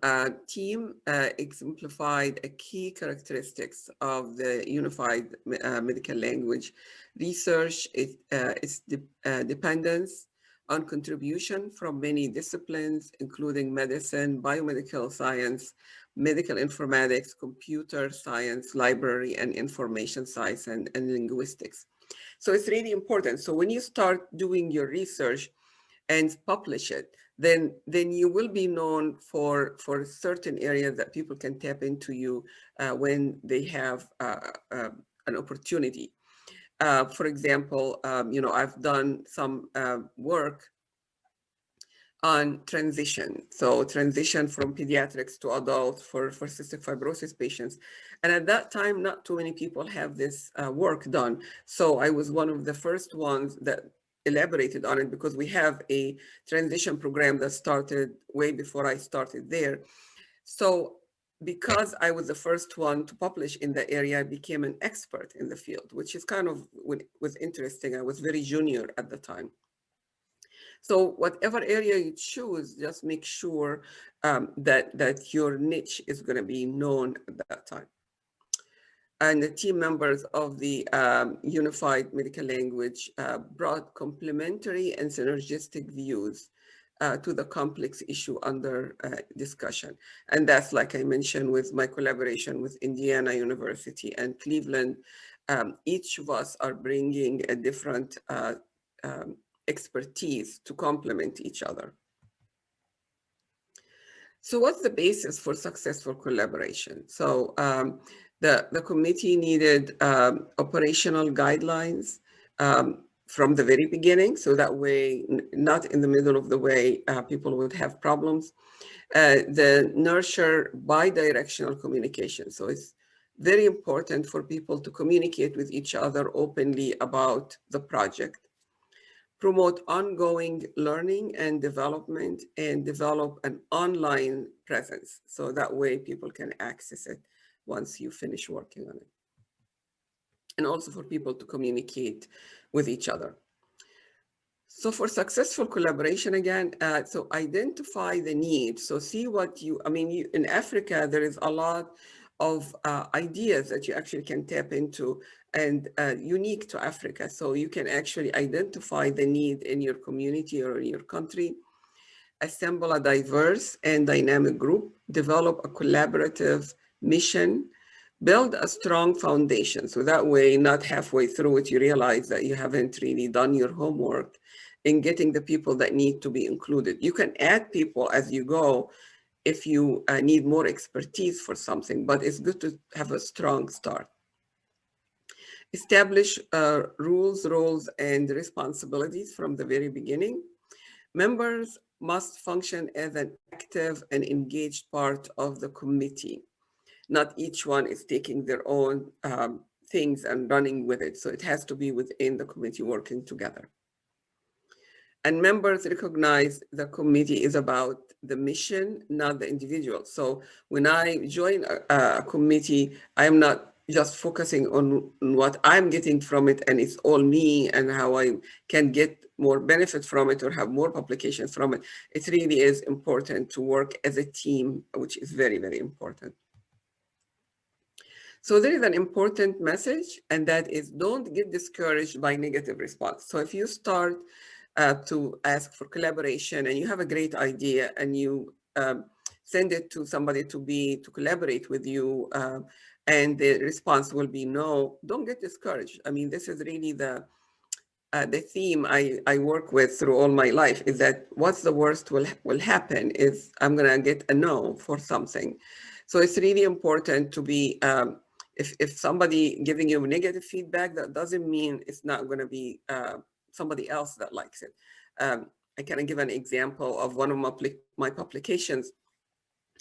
team exemplified a key characteristics of the unified medical language research, its dependence on contribution from many disciplines, including medicine, biomedical science, medical informatics, computer science, library and information science, and linguistics. So it's really important. So when you start doing your research and publish it, then you will be known for certain areas that people can tap into you when they have an opportunity. For example, I've done some work on transition. So transition from pediatrics to adults for cystic fibrosis patients. And at that time, not too many people have this work done. So I was one of the first ones that elaborated on it, because we have a transition program that started way before I started there. So because I was the first one to publish in the area, I became an expert in the field, which is kind of was interesting. I was very junior at the time. So whatever area you choose, just make sure that your niche is going to be known at that time. And the team members of the Unified Medical Language brought complementary and synergistic views to the complex issue under discussion. And that's, like I mentioned, with my collaboration with Indiana University and Cleveland. Each of us are bringing a different expertise to complement each other. So what's the basis for successful collaboration? So the committee needed operational guidelines from the very beginning, so that way, not in the middle of the way, people would have problems. The nurture bi-directional communication. So it's very important for people to communicate with each other openly about the project. Promote ongoing learning and development, and develop an online presence. So that way people can access it once you finish working on it. And also for people to communicate with each other. So for successful collaboration, again, so identify the need. So see what in Africa, there is a lot of ideas that you actually can tap into and unique to Africa. So you can actually identify the need in your community or in your country, assemble a diverse and dynamic group, develop a collaborative mission, build a strong foundation. So that way, not halfway through it, you realize that you haven't really done your homework in getting the people that need to be included. You can add people as you go if you need more expertise for something, but it's good to have a strong start. Establish rules, roles, and responsibilities from the very beginning. Members must function as an active and engaged part of the committee. Not each one is taking their own things and running with it. So it has to be within the committee working together. And members recognize the committee is about the mission, not the individual. So when I join a committee, I'm not just focusing on what I'm getting from it and it's all me and how I can get more benefit from it or have more publications from it. It really is important to work as a team, which is very, very important. So there is an important message, and that is don't get discouraged by negative response. So if you start to ask for collaboration and you have a great idea and you send it to somebody to collaborate with you and the response will be no, don't get discouraged. I mean, this is really the theme I work with through all my life, is that what's the worst will happen is I'm gonna get a no for something. So it's really important to be, if somebody giving you negative feedback, that doesn't mean it's not gonna be somebody else that likes it. I can give an example of one of my publications.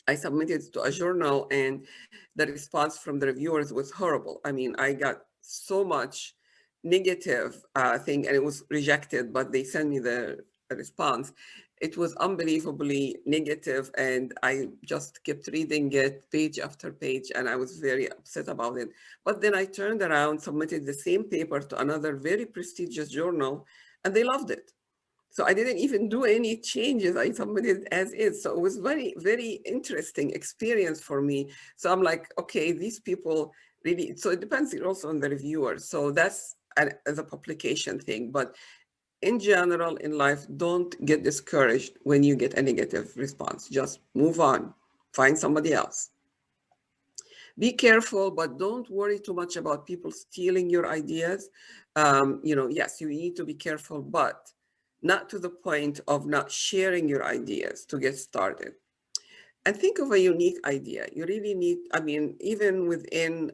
I submitted to a journal and the response from the reviewers was horrible. I mean, I got so much negative thing and it was rejected, but they sent me the response. It was unbelievably negative and I just kept reading it page after page and I was very upset about it. But then I turned around, submitted the same paper to another very prestigious journal and they loved it. So I didn't even do any changes. I submitted as is. So it was very, very interesting experience for me. So I'm like, okay, these people really, so it depends also on the reviewer. So that's the publication thing. But in general, in life, don't get discouraged when you get a negative response. Just move on, find somebody else. Be careful, but don't worry too much about people stealing your ideas. Yes, you need to be careful, but not to the point of not sharing your ideas to get started. And think of a unique idea. You really need, I mean, even within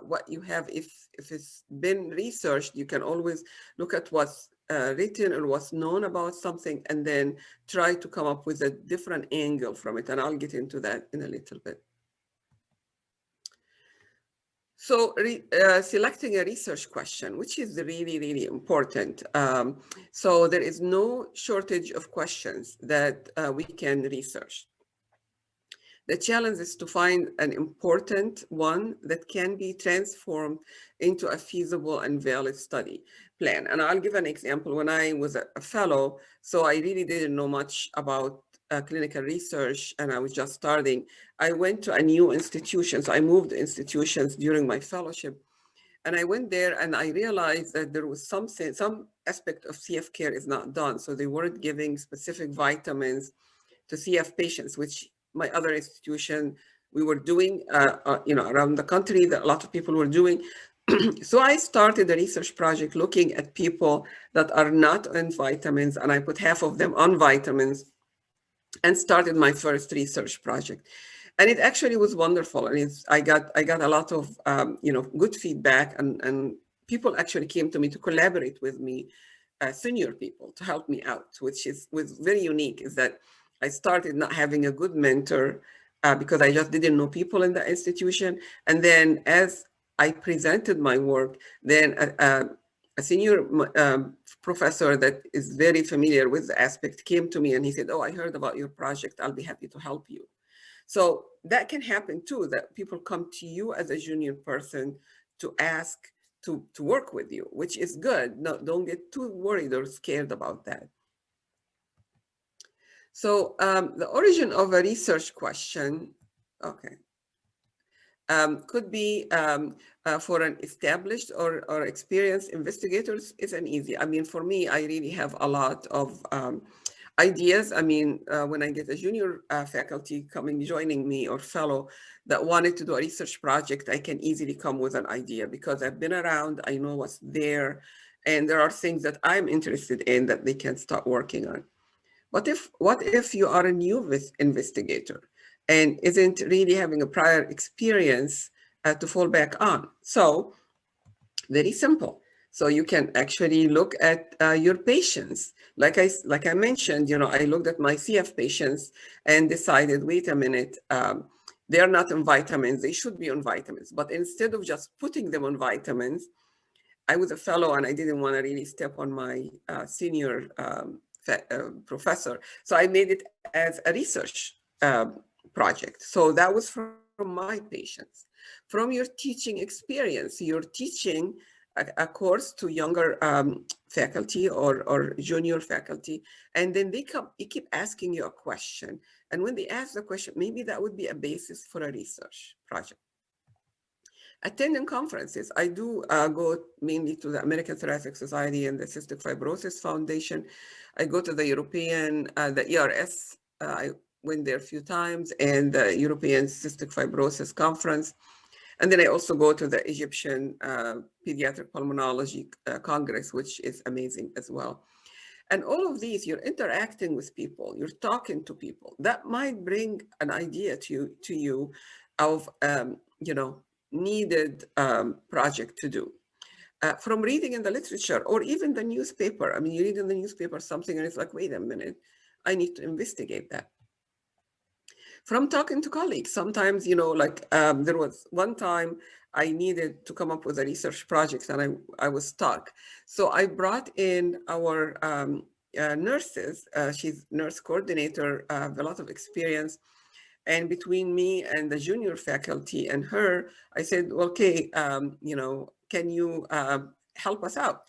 what you have, if it's been researched, you can always look at what's written or what's known about something and then try to come up with a different angle from it. And I'll get into that in a little bit. So selecting a research question, which is really, really important. So there is no shortage of questions that we can research. The challenge is to find an important one that can be transformed into a feasible and valid study plan. And I'll give an example. When I was a fellow, so I really didn't know much about clinical research, and I was just starting. I went to a new institution. So I moved institutions during my fellowship. And I went there and I realized that there was some aspect of CF care is not done. So they weren't giving specific vitamins to CF patients, which my other institution we were doing, around the country that a lot of people were doing. So I started a research project looking at people that are not on vitamins, and I put half of them on vitamins and started my first research project. And it actually was wonderful. And I got a lot of, good feedback, and people actually came to me to collaborate with me, senior people, to help me out, which was very unique, is that I started not having a good mentor because I just didn't know people in the institution. And then as I presented my work, then a senior professor that is very familiar with the aspect came to me and he said, "Oh, I heard about your project. I'll be happy to help you." So that can happen too, that people come to you as a junior person to ask to work with you, which is good. No, don't get too worried or scared about that. So the origin of a research question, okay, could be for an established or experienced investigators isn't easy. I mean, for me, I really have a lot of ideas. I mean, when I get a junior faculty joining me or fellow that wanted to do a research project, I can easily come with an idea because I've been around, I know what's there, and there are things that I'm interested in that they can start working on. What if you are a new investigator and isn't really having a prior experience to fall back on? So very simple. So you can actually look at your patients. Like I mentioned, I looked at my CF patients and decided, wait a minute, they're not on vitamins. They should be on vitamins. But instead of just putting them on vitamins, I was a fellow and I didn't want to really step on my senior professor. So I made it as a research project. So that was from my patients. From your teaching experience, you're teaching a course to younger faculty or junior faculty, and then they keep asking you a question. And when they ask the question, maybe that would be a basis for a research project. Attending conferences. I do go mainly to the American Thoracic Society and the Cystic Fibrosis Foundation. I go to the European, the ERS, I went there a few times, and the European Cystic Fibrosis Conference. And then I also go to the Egyptian Pediatric Pulmonology Congress, which is amazing as well. And all of these, you're interacting with people, you're talking to people. That might bring an idea to you of, needed project to do. From reading in the literature or even the newspaper. I mean, you read in the newspaper something and it's like, wait a minute, I need to investigate that. From talking to colleagues, sometimes, there was one time I needed to come up with a research project and I was stuck. So I brought in our nurses. She's nurse coordinator, a lot of experience. And between me and the junior faculty and her, I said, okay, can you help us out?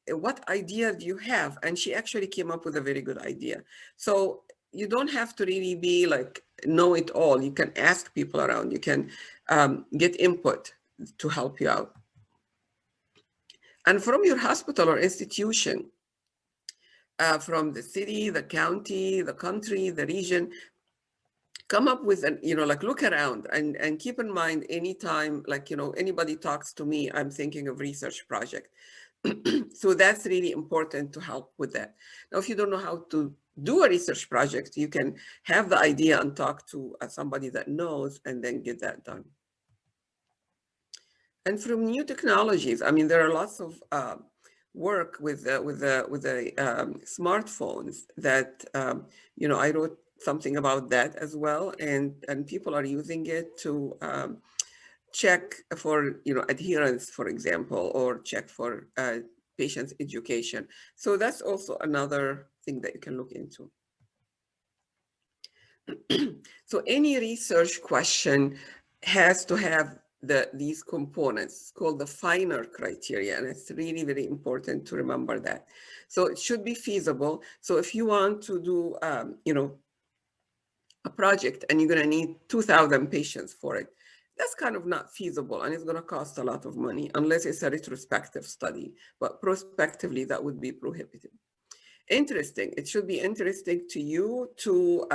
What idea do you have? And she actually came up with a very good idea. So you don't have to really be like, know it all. You can ask people around. You can get input to help you out. And from your hospital or institution, from the city, the county, the country, the region, come up with an, look around and keep in mind anytime, anybody talks to me, I'm thinking of research project. So that's really important to help with that. Now, if you don't know how to do a research project, you can have the idea and talk to somebody that knows and then get that done. And from new technologies, I mean, there are lots of work with the smartphones that, I wrote something about that as well. And people are using it to check for, adherence, for example, or check for patients' education. So that's also another thing that you can look into. So any research question has to have these components. It's called the finer criteria, and it's really, very important to remember that. So it should be feasible. So if you want to do, a project and you're going to need 2,000 patients for it, that's kind of not feasible, and it's going to cost a lot of money unless it's a retrospective study. But prospectively, that would be prohibitive. Interesting. It should be interesting to you to,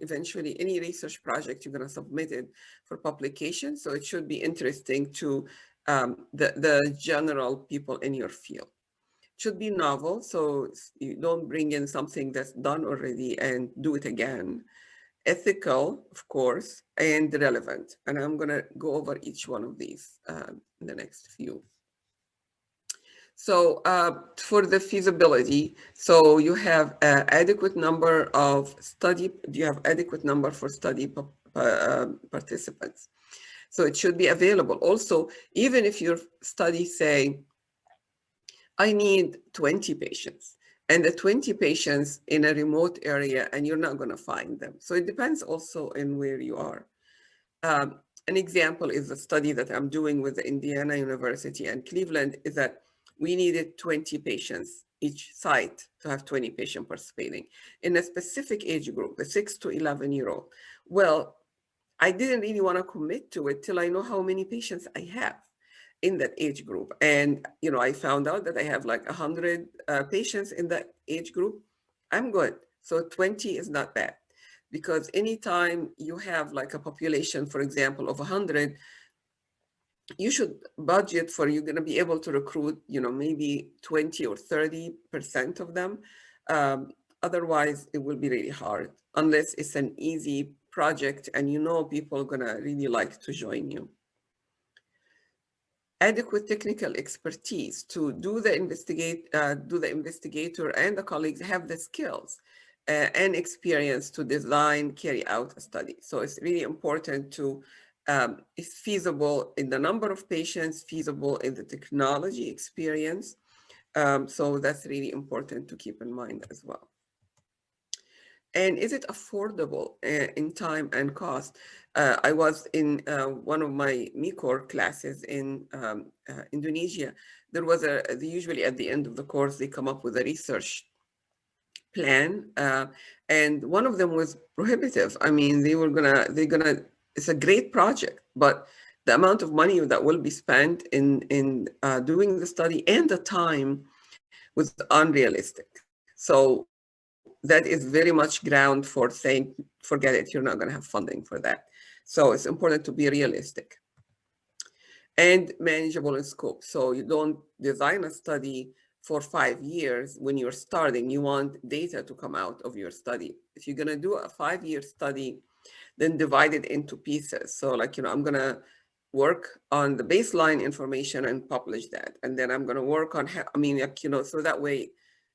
eventually any research project you're going to submit it for publication. So it should be interesting to the general people in your field. It should be novel. So you don't bring in something that's done already and do it again. Ethical, of course, and relevant. And I'm going to go over each one of these in the next few. So for the feasibility, so you have adequate number of study, you have adequate number for study participants. So it should be available. Also, even if your study say, I need 20 patients, and the 20 patients in a remote area, and you're not going to find them. So it depends also in where you are. An example is the study that I'm doing with the Indiana University and Cleveland, is that we needed 20 patients each site to have 20 patients participating in a specific age group, the 6 to 11-year-old. Well, I didn't really want to commit to it till I know how many patients I have in that age group. And, I found out that I have like 100 patients in that age group. I'm good. So 20 is not bad, because anytime you have like a population, for example, of 100, you should budget for, you're going to be able to recruit, maybe 20 or 30% of them. Otherwise, it will be really hard, unless it's an easy project and people are going to really like to join you. Adequate technical expertise to do the investigator and the colleagues have the skills and experience to design, carry out a study. So it's really important to, it's feasible in the number of patients, feasible in the technology experience. So that's really important to keep in mind as well. And is it affordable in time and cost? I was in one of my MECOR classes in Indonesia. There was usually at the end of the course, they come up with a research plan. And one of them was prohibitive. I mean, it's a great project, but the amount of money that will be spent in doing the study and the time was unrealistic. So that is very much ground for saying, forget it, you're not going to have funding for that. So it's important to be realistic and manageable in scope. So you don't design a study for 5 years when you're starting. You want data to come out of your study. If you're going to do a 5-year study, then divide it into pieces. So like, I'm going to work on the baseline information and publish that. And then I'm going to work on, so that way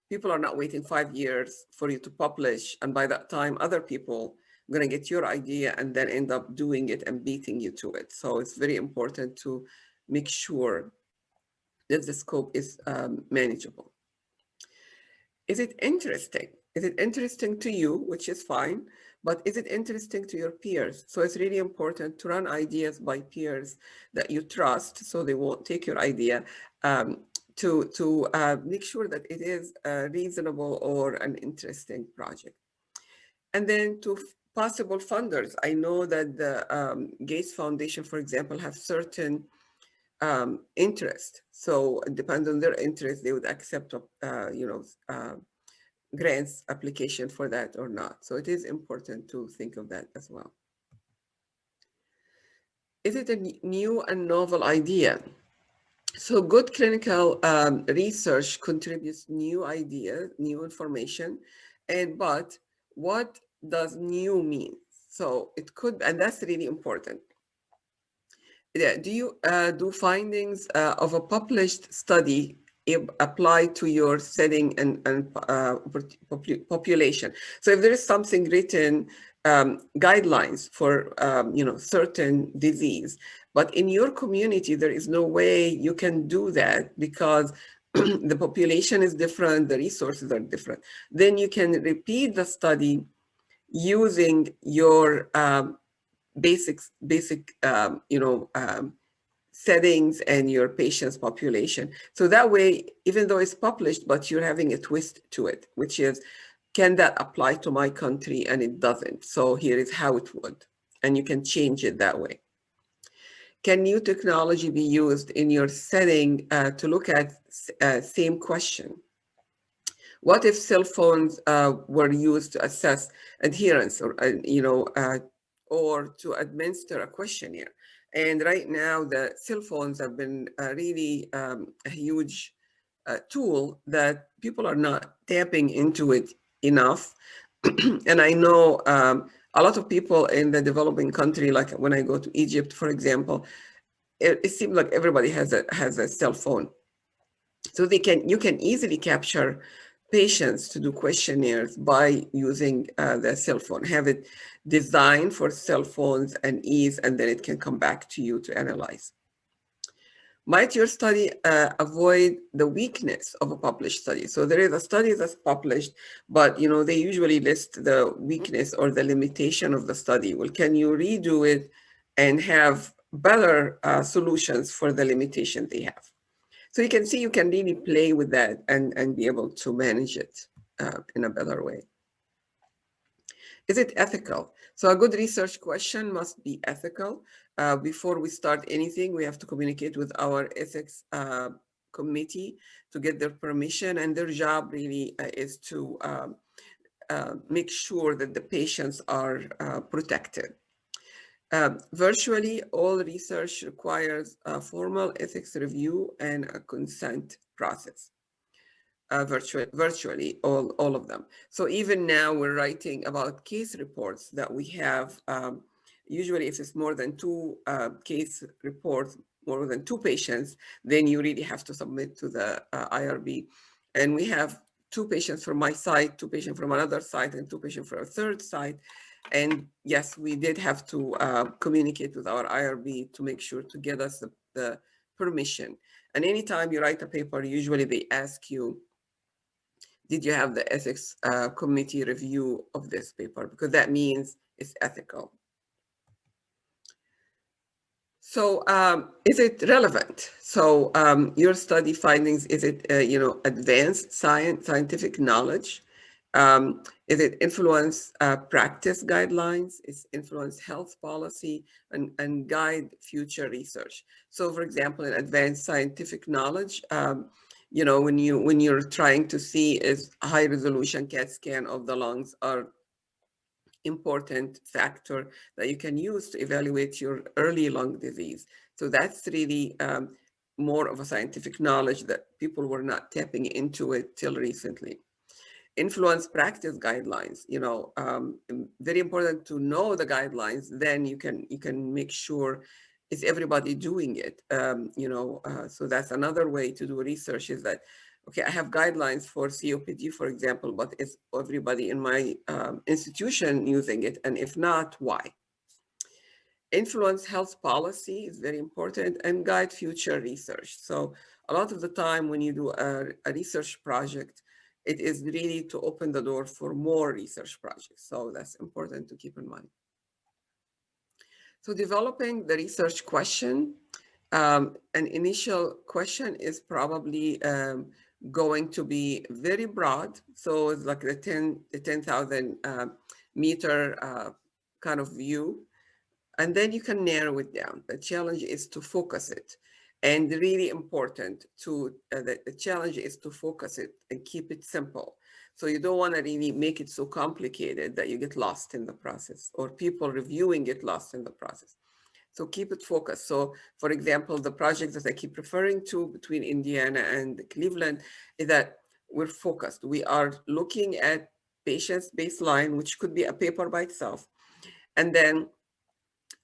people are not waiting 5 years for you to publish. And by that time, other people are going to get your idea and then end up doing it and beating you to it. So it's very important to make sure that the scope is manageable. Is it interesting? Is it interesting to you, which is fine, but is it interesting to your peers? So it's really important to run ideas by peers that you trust, so they won't take your idea, to make sure that it is reasonable or an interesting project. And then to possible funders, I know that the Gates Foundation, for example, have certain interest. So it depends on their interest, they would accept, grants application for that or not. So it is important to think of that as well. Is it a new and novel idea? So good clinical research contributes new ideas, new information, but what does new mean? So it could, and that's really important. Yeah, do you do findings of a published study apply to your setting and population? So if there is something written, guidelines for certain disease, but in your community there is no way you can do that because the population is different, the resources are different, then you can repeat the study using your basic settings and your patient's population. So that way, even though it's published, but you're having a twist to it, which is, can that apply to my country? And it doesn't. So here is how it would. And you can change it that way. Can new technology be used in your setting to look at same question? What if cell phones were used to assess adherence or to administer a questionnaire? And right now, the cell phones have been really a huge tool that people are not tapping into it enough. And I know a lot of people in the developing country, like when I go to Egypt, for example, it seems like everybody has a cell phone. So you can easily capture patients to do questionnaires by using the cell phone, have it designed for cell phones and ease, and then it can come back to you to analyze. Might your study avoid the weakness of a published study? So there is a study that's published, but they usually list the weakness or the limitation of the study. Well, can you redo it and have better solutions for the limitation they have? So you can see you can really play with that and be able to manage it in a better way. Is it ethical? So a good research question must be ethical. Before we start anything, we have to communicate with our ethics committee to get their permission, and their job really is to make sure that the patients are protected. Virtually all research requires a formal ethics review and a consent process. Virtually all of them. So even now we're writing about case reports that we have. Usually if it's more than 2 case reports, more than 2 patients, then you really have to submit to the IRB. And we have 2 patients from my site, 2 patients from another site, and 2 patients from a third site. And yes, we did have to communicate with our IRB to make sure to get us the permission. And anytime you write a paper, usually they ask you, did you have the ethics committee review of this paper? Because that means it's ethical. So is it relevant? So your study findings, is it advanced scientific knowledge? Is it influence practice guidelines? Is influence health policy and guide future research? So for example, in advanced scientific knowledge, when you're trying to see is high resolution CAT scan of the lungs are important factor that you can use to evaluate your early lung disease. So that's really more of a scientific knowledge that people were not tapping into it till recently. Influence practice guidelines, very important to know the guidelines, then you can make sure is everybody doing it, so that's another way to do research is that, okay, I have guidelines for COPD, for example, but is everybody in my institution using it? And if not, why? Influence health policy is very important and guide future research. So a lot of the time when you do a research project, it is really to open the door for more research projects. So that's important to keep in mind. So developing the research question, an initial question is probably going to be very broad. So it's like the 10,000 meter kind of view. And then you can narrow it down. The challenge is to focus it. And really important to, the challenge is to focus it and keep it simple. So you don't want to really make it so complicated that you get lost in the process or people reviewing get lost in the process. So keep it focused. So for example, the project that I keep referring to between Indiana and Cleveland is that we're focused. We are looking at patients' baseline, which could be a paper by itself. And then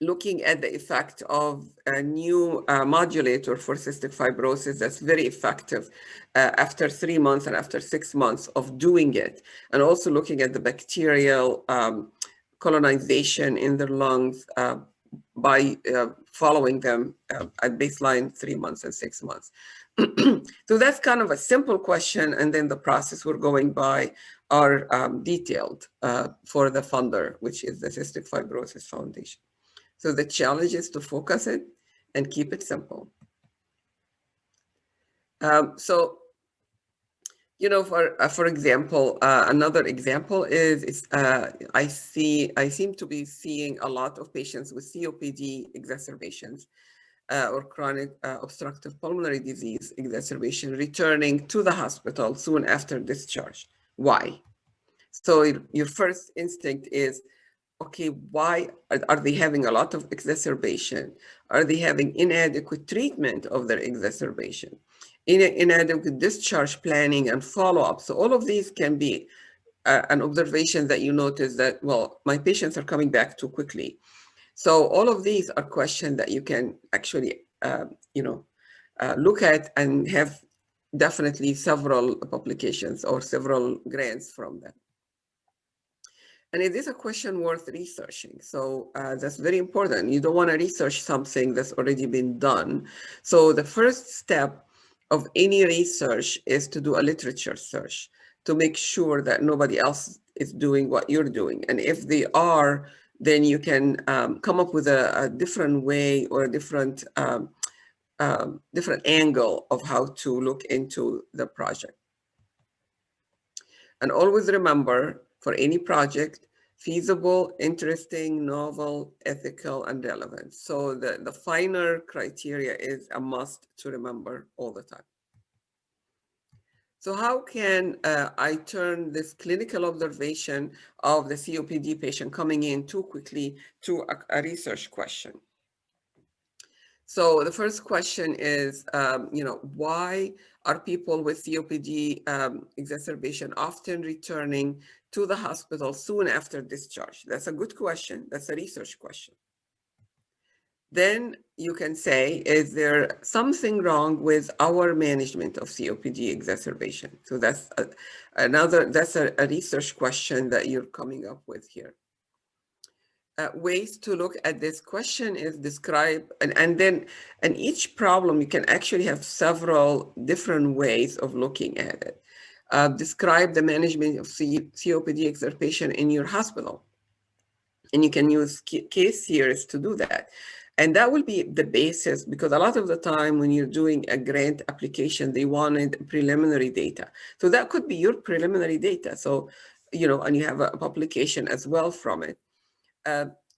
looking at the effect of a new modulator for cystic fibrosis that's very effective after 3 months and after 6 months of doing it. And also looking at the bacterial colonization in the lungs by following them at baseline 3 months and 6 months. So that's kind of a simple question, and then the process we're going by are detailed for the funder, which is the Cystic Fibrosis Foundation. So the challenge is to focus it and keep it simple. So, you know, for example, another example is I seem to be seeing a lot of patients with COPD exacerbations or chronic obstructive pulmonary disease exacerbation returning to the hospital soon after discharge. Why? So your first instinct is, okay, why are they having a lot of exacerbation? Are they having inadequate treatment of their exacerbation? Inadequate discharge planning and follow-up. So all of these can be an observation that you notice that, well, my patients are coming back too quickly. So all of these are questions that you can actually, look at and have definitely several publications or several grants from them. And it is a question worth researching. So that's very important. You don't want to research something that's already been done. So the first step of any research is to do a literature search to make sure that nobody else is doing what you're doing. And if they are, then you can come up with a different way or a different angle of how to look into the project. And always remember, for any project, feasible, interesting, novel, ethical, and relevant. So the finer criteria is a must to remember all the time. So how can I turn this clinical observation of the COPD patient coming in too quickly to a research question? So the first question is, why are people with COPD exacerbation often returning to the hospital soon after discharge? That's a good question. That's a research question. Then you can say, is there something wrong with our management of COPD exacerbation? So that's a research question that you're coming up with here. Ways to look at this question is describe, and each problem, you can actually have several different ways of looking at it. Describe the management of COPD exacerbation in your hospital. And you can use case series to do that. And that will be the basis, because a lot of the time when you're doing a grant application, they wanted preliminary data. So that could be your preliminary data. So, and you have a publication as well from it.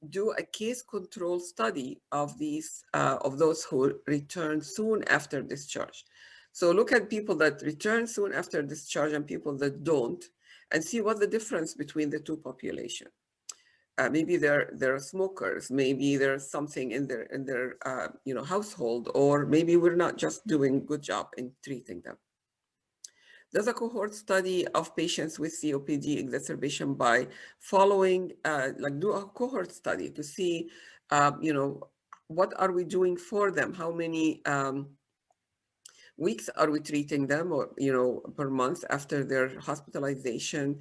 Do a case control study of those who return soon after discharge. So look at people that return soon after discharge and people that don't, and see what the difference between the two populations. Maybe they're smokers. Maybe there's something in their household, or maybe we're not just doing a good job in treating them. There's a cohort study of patients with COPD exacerbation by following, do a cohort study to see, what are we doing for them? How many weeks are we treating them, or, per month after their hospitalization,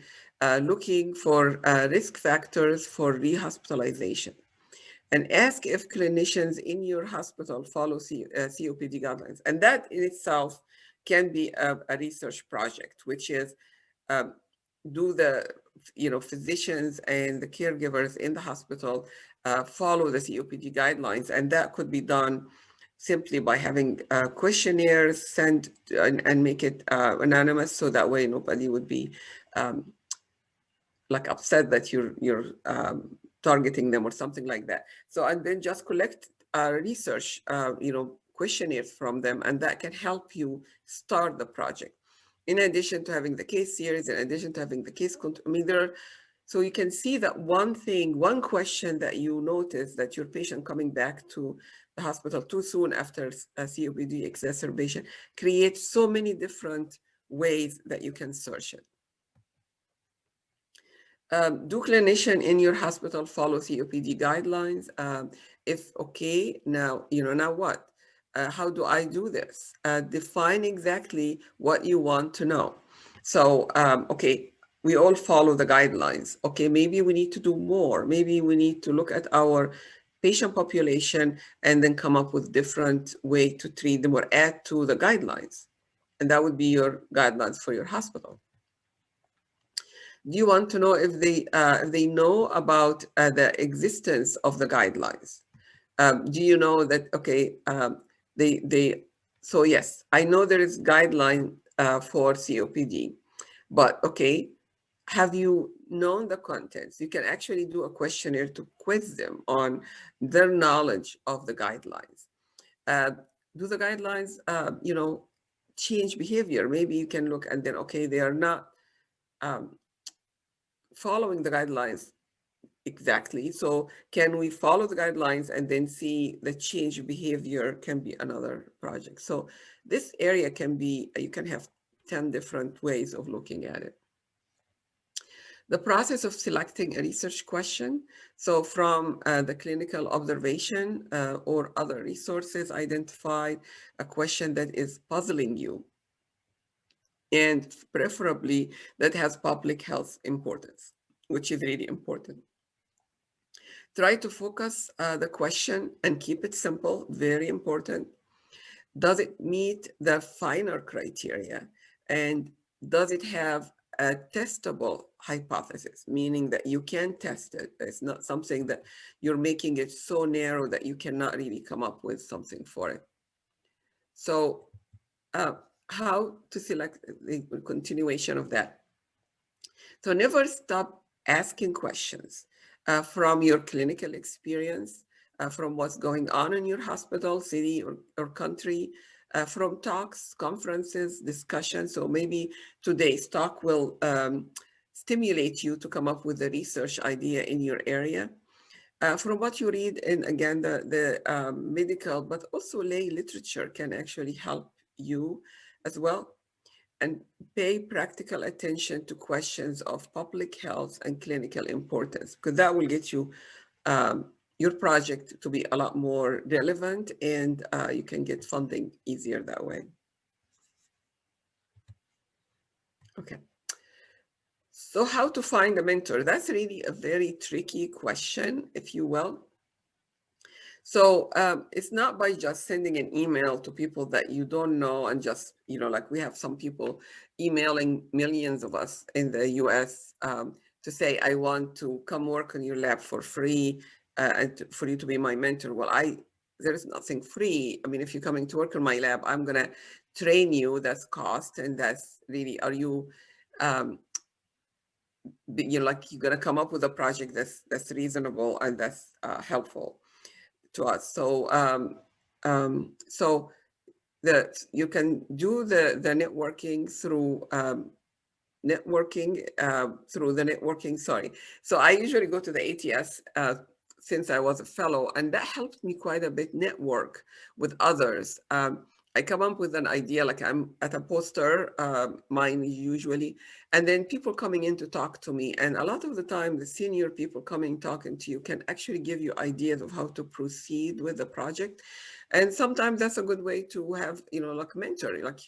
looking for risk factors for rehospitalization. And ask if clinicians in your hospital follow COPD guidelines. And that in itself can be a research project, which is do the physicians and the caregivers in the hospital follow the COPD guidelines. And that could be done simply by having questionnaires sent and make it anonymous, so that way nobody would be upset that you're targeting them or something like that. So, and then just collect research, questionnaires from them, and that can help you start the project. In addition to having the case series, in addition to having the case control, so you can see that one question that you notice that your patient coming back to the hospital too soon after a COPD exacerbation creates so many different ways that you can search it. Do clinician in your hospital follow COPD guidelines? If okay, now what? How do I do this? Define exactly what you want to know. So, okay, we all follow the guidelines. Okay, maybe we need to do more. Maybe we need to look at our patient population and then come up with different way to treat them or add to the guidelines. And that would be your guidelines for your hospital. Do you want to know if they know about the existence of the guidelines? Do you know that, okay, so yes, I know there is guideline for COPD, but okay, have you known the contents? You can actually do a questionnaire to quiz them on their knowledge of the guidelines. Do the guidelines, you know, change behavior? Maybe you can look and then, okay, they are not following the guidelines exactly. So can we follow the guidelines and then see the change behavior can be another project. So this area can be, you can have 10 different ways of looking at it. The process of selecting a research question. So from the clinical observation or other resources, identify a question that is puzzling you, and preferably that has public health importance, which is really important. Try to focus the question and keep it simple, very important. Does it meet the finer criteria? And does it have a testable hypothesis, meaning that you can test it? It's not something that you're making it so narrow that you cannot really come up with something for it. So how to select the continuation of that? So never stop asking questions from your clinical experience, from what's going on in your hospital, city, or country, from talks, conferences, discussions. So maybe today's talk will stimulate you to come up with a research idea in your area. From what you read in, again, the medical, but also lay literature can actually help you as well. And pay practical attention to questions of public health and clinical importance, because that will get you your project to be a lot more relevant, and you can get funding easier that way. Okay. So how to find a mentor? That's really a very tricky question, if you will. So it's not by just sending an email to people that you don't know and just, you know, like we have some people emailing millions of us in the US to say, I want to come work in your lab for free and for you to be my mentor. Well, there's nothing free. I mean, if you're coming to work in my lab, I'm going to train you. That's cost. And that's really, are you, you're like, you're going to come up with a project that's reasonable and that's helpful to us. So you can do the networking through sorry. So I usually go to the ATS since I was a fellow, and that helped me quite a bit network with others. I come up with an idea, like I'm at a poster, mine usually, and then people coming in to talk to me. And a lot of the time, the senior people coming talking to you can actually give you ideas of how to proceed with the project. And sometimes that's a good way to have, you know, like a mentor, like,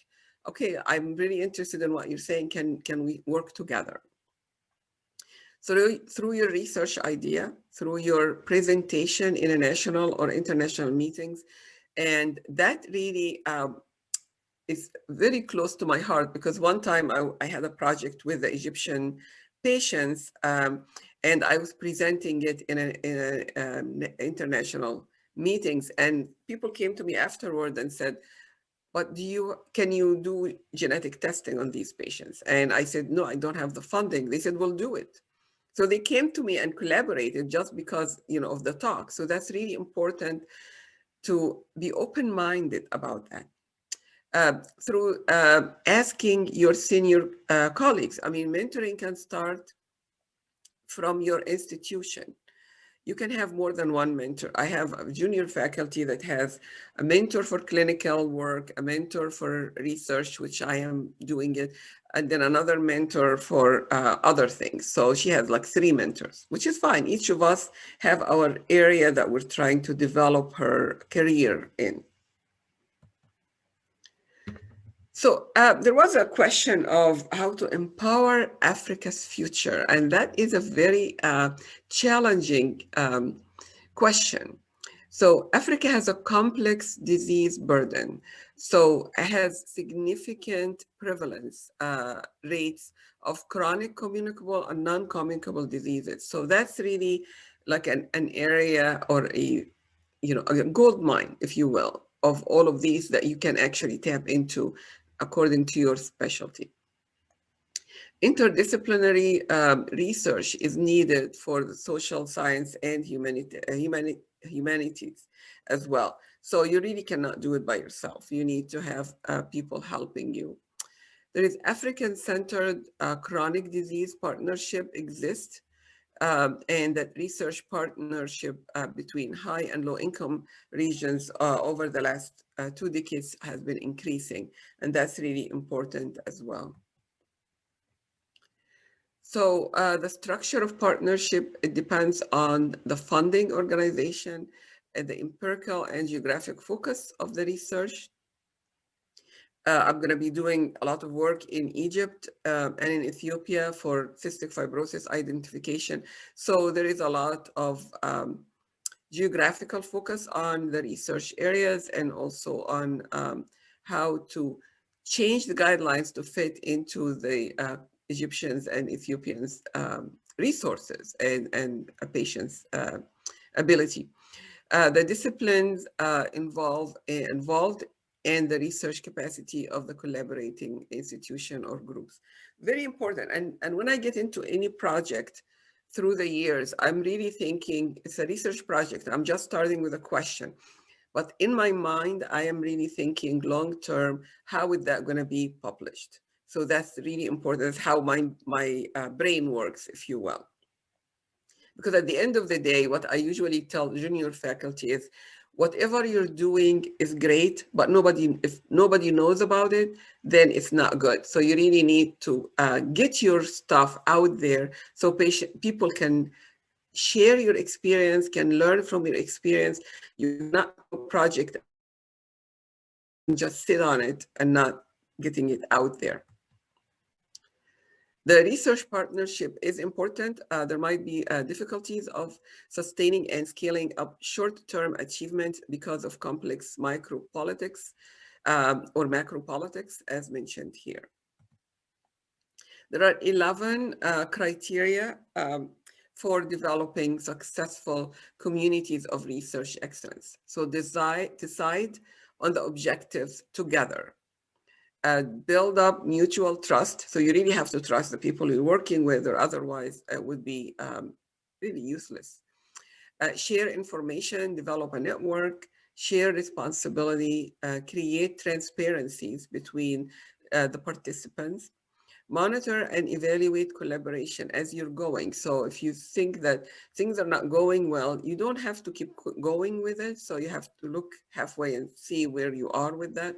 okay, I'm really interested in what you're saying. Can we work together? So through your research idea, through your presentation in a national or international meetings, and that really is very close to my heart, because one time I had a project with the Egyptian patients, and I was presenting it in international meetings, and people came to me afterward and said, but can you do genetic testing on these patients? And I said, no, I don't have the funding. They said, well, do it. So they came to me and collaborated just because, you know, of the talk. So that's really important to be open-minded about that. Through asking your senior colleagues. I mean, mentoring can start from your institution. You can have more than one mentor. I have a junior faculty that has a mentor for clinical work, a mentor for research, which I am doing it, and then another mentor for other things. So she has like 3 mentors, which is fine. Each of us have our area that we're trying to develop her career in. So there was a question of how to empower Africa's future, and that is a very challenging question. So Africa has a complex disease burden. So it has significant prevalence rates of chronic communicable and non-communicable diseases. So that's really like an area or a gold mine, if you will, of all of these that you can actually tap into according to your specialty. Interdisciplinary research is needed for the social science and humanities as well. So you really cannot do it by yourself. You need to have people helping you. There is African-centered chronic disease partnership exists, and that research partnership between high and low income regions over the last 2 decades has been increasing, and that's really important as well. So the structure of partnership, it depends on the funding organization and the empirical and geographic focus of the research. I'm going to be doing a lot of work in Egypt and in Ethiopia for cystic fibrosis identification. So there is a lot of geographical focus on the research areas and also on how to change the guidelines to fit into the Egyptians and Ethiopians' resources and patients' ability. The disciplines involved and the research capacity of the collaborating institution or groups. Very important. And when I get into any project through the years, I'm really thinking it's a research project. I'm just starting with a question. But in my mind, I am really thinking long-term, how is that going to be published? So that's really important. That's how my brain works, if you will. Because at the end of the day, what I usually tell junior faculty is, whatever you're doing is great, but if nobody knows about it, then it's not good. So you really need to get your stuff out there so people can share your experience, can learn from your experience. You cannot do a project and just sit on it and not getting it out there. The research partnership is important. There might be difficulties of sustaining and scaling up short-term achievement because of complex micropolitics or macropolitics, as mentioned here. There are 11 criteria for developing successful communities of research excellence. So decide on the objectives together. Build up mutual trust. So you really have to trust the people you're working with, or otherwise it would be really useless. Share information, develop a network, share responsibility, create transparencies between the participants. Monitor and evaluate collaboration as you're going. So if you think that things are not going well, you don't have to keep going with it. So you have to look halfway and see where you are with that.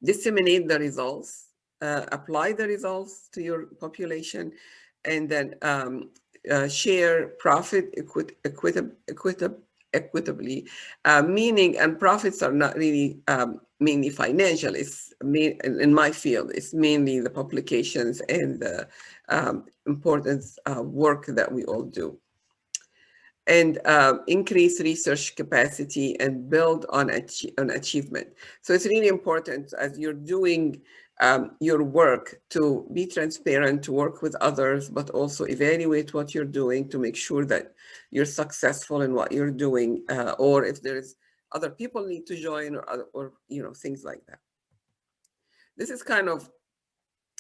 Disseminate the results, apply the results to your population, and then share profit equitably, meaning, and profits are not really mainly financial. It's in my field, it's mainly the publications and the important work that we all do. And increase research capacity and build on achievement. So it's really important as you're doing your work to be transparent, to work with others, but also evaluate what you're doing to make sure that you're successful in what you're doing, or if there's other people need to join or things like that. This is kind of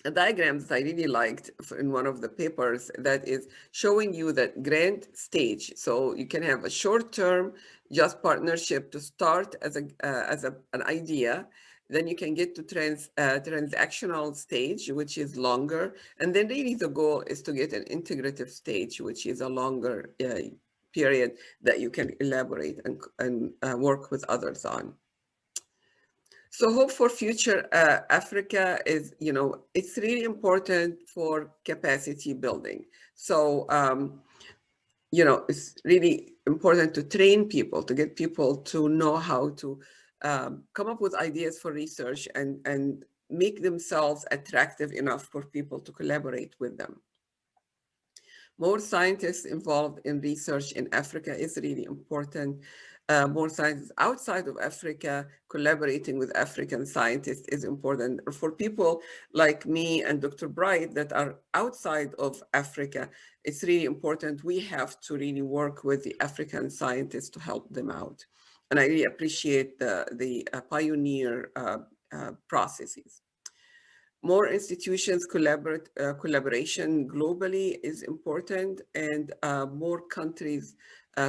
a diagram that I really liked in one of the papers that is showing you that grant stage. So you can have a short-term just partnership to start as an idea. Then you can get to transactional stage, which is longer. And then really the goal is to get an integrative stage, which is a longer period that you can elaborate and work with others on. So hope for future Africa is, it's really important for capacity building. So, it's really important to train people, to get people to know how to come up with ideas for research and make themselves attractive enough for people to collaborate with them. More scientists involved in research in Africa is really important. More scientists outside of Africa collaborating with African scientists is important. For people like me and Dr. Bright that are outside of Africa, it's really important. We have to really work with the African scientists to help them out. And I really appreciate the pioneer processes. More institutions collaboration globally is important, and more countries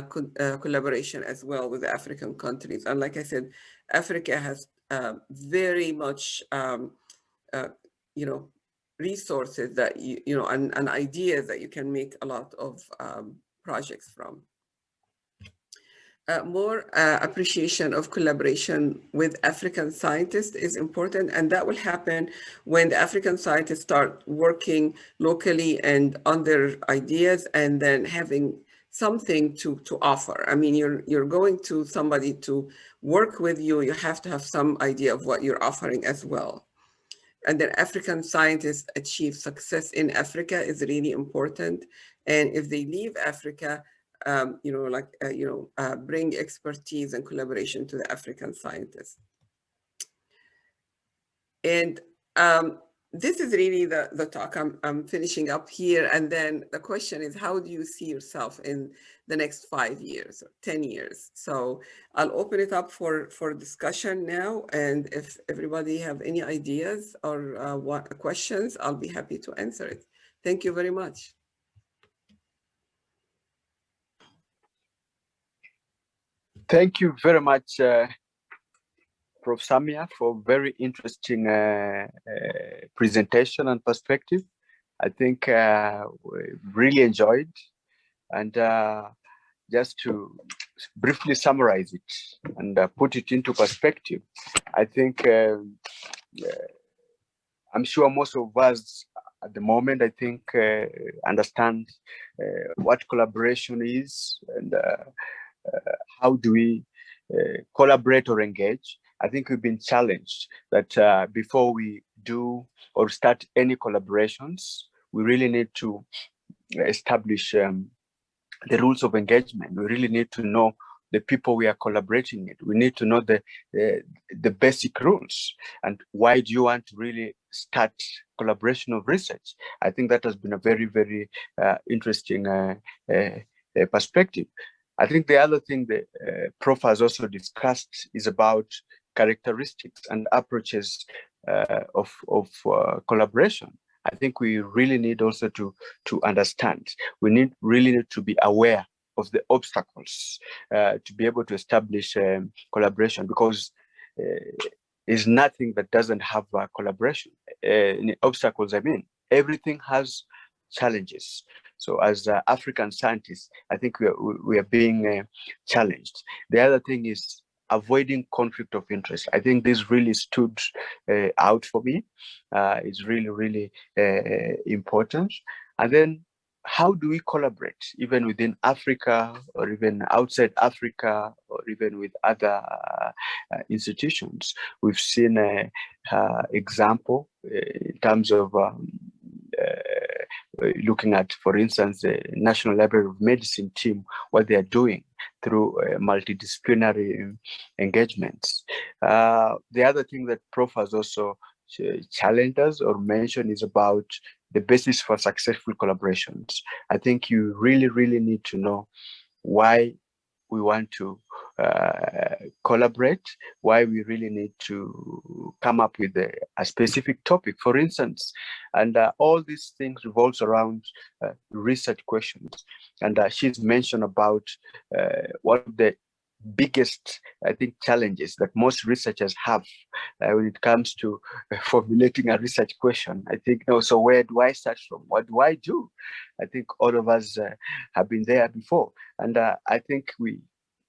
collaboration as well with the African countries. And like I said, Africa has very much, resources that and ideas that you can make a lot of projects from. More appreciation of collaboration with African scientists is important, and that will happen when the African scientists start working locally and on their ideas, and then having something to offer. I mean, you're going to somebody to work with you, you have to have some idea of what you're offering as well. And then African scientists achieve success in Africa is really important. And if they leave Africa, bring expertise and collaboration to the African scientists. And this is really the talk. I'm finishing up here. And then the question is, how do you see yourself in the next 5 years or 10 years? So I'll open it up for discussion now. And if everybody have any ideas or questions, I'll be happy to answer it. Thank you very much. Thank you very much, Prof. Samya, for very interesting presentation and perspective. I think we really enjoyed. And just to briefly summarize it and put it into perspective, I think I'm sure most of us at the moment, I think, understand what collaboration is and how do we collaborate or engage. I think we've been challenged that before we do or start any collaborations, we really need to establish the rules of engagement. We really need to know the people we are collaborating with. We need to know the basic rules. And why do you want to really start collaboration of research? I think that has been a very, very interesting perspective. I think the other thing that Prof has also discussed is about characteristics and approaches of collaboration. I think we really need also to understand. We really need to be aware of the obstacles to be able to establish collaboration, because there's nothing that doesn't have collaboration. Obstacles, I mean, everything has challenges. So as African scientists, I think we are being challenged. The other thing is avoiding conflict of interest. I think this really stood out for me. It's really, really important. And then how do we collaborate, even within Africa or even outside Africa or even with other institutions? We've seen an example in terms of looking at, for instance, the National Library of Medicine team, what they are doing through multidisciplinary engagements. The other thing that Prof has also challenged us or mentioned is about the basis for successful collaborations. I think you really, really need to know why we want to collaborate, why we really need to come up with a specific topic, for instance. And all these things revolves around research questions. And she's mentioned about one of the biggest, I think, challenges that most researchers have when it comes to formulating a research question. I think, so where do I start from? What do I do? I think all of us have been there before. And I think we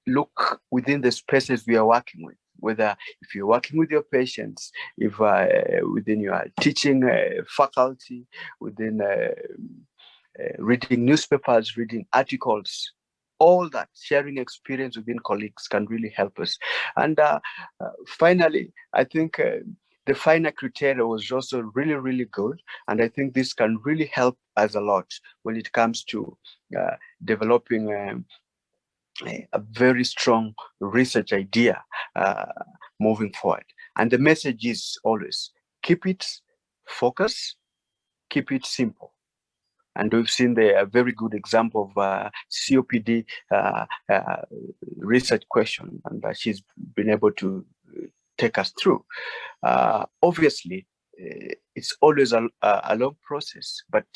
look within the spaces we are working with, whether if you're working with your patients, if within your teaching faculty, within reading newspapers, reading articles, all that, sharing experience within colleagues can really help us. And finally, I think the final criteria was also really, really good. And I think this can really help us a lot when it comes to developing a very strong research idea moving forward. And the message is always keep it focused, keep it simple. And we've seen a very good example of COPD research question, and she's been able to take us through. Obviously, it's always a long process, but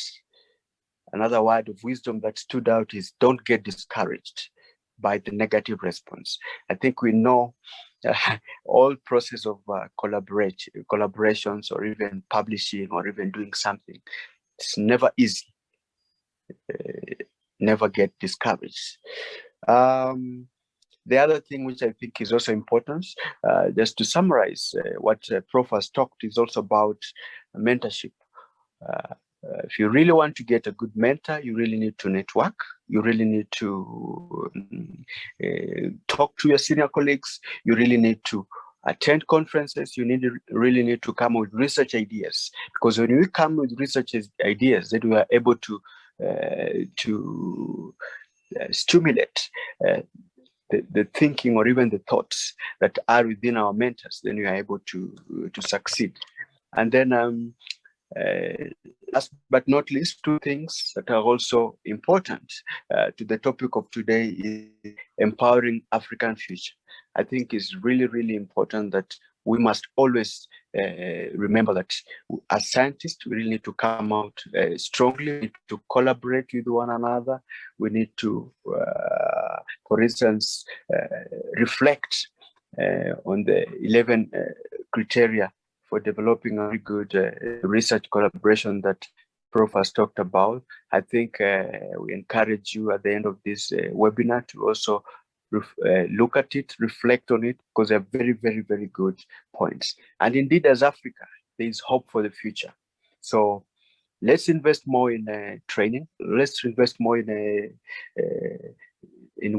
another word of wisdom that stood out is don't get discouraged by the negative response. I think we know all process of collaborations or even publishing or even doing something, it's never easy. Never get discouraged. The other thing which I think is also important, just to summarize what Prof has talked, is also about mentorship. If you really want to get a good mentor, you really need to network. You really need to talk to your senior colleagues. You really need to attend conferences. You really need to come with research ideas, because when we come with research ideas, then we are able to stimulate the thinking or even the thoughts that are within our mentors. Then we are able to succeed. And then last but not least, two things that are also important to the topic of today is empowering African future. I think it's really, really important that we must always remember that as scientists, we really need to come out strongly, we need to collaborate with one another. We need to, for instance, reflect on the 11 criteria for developing a very good research collaboration that Prof has talked about. I think we encourage you at the end of this webinar to also look at it, reflect on it, because they're very, very, very good points. And indeed, as Africa, there is hope for the future. So let's invest more in training. Let's invest more in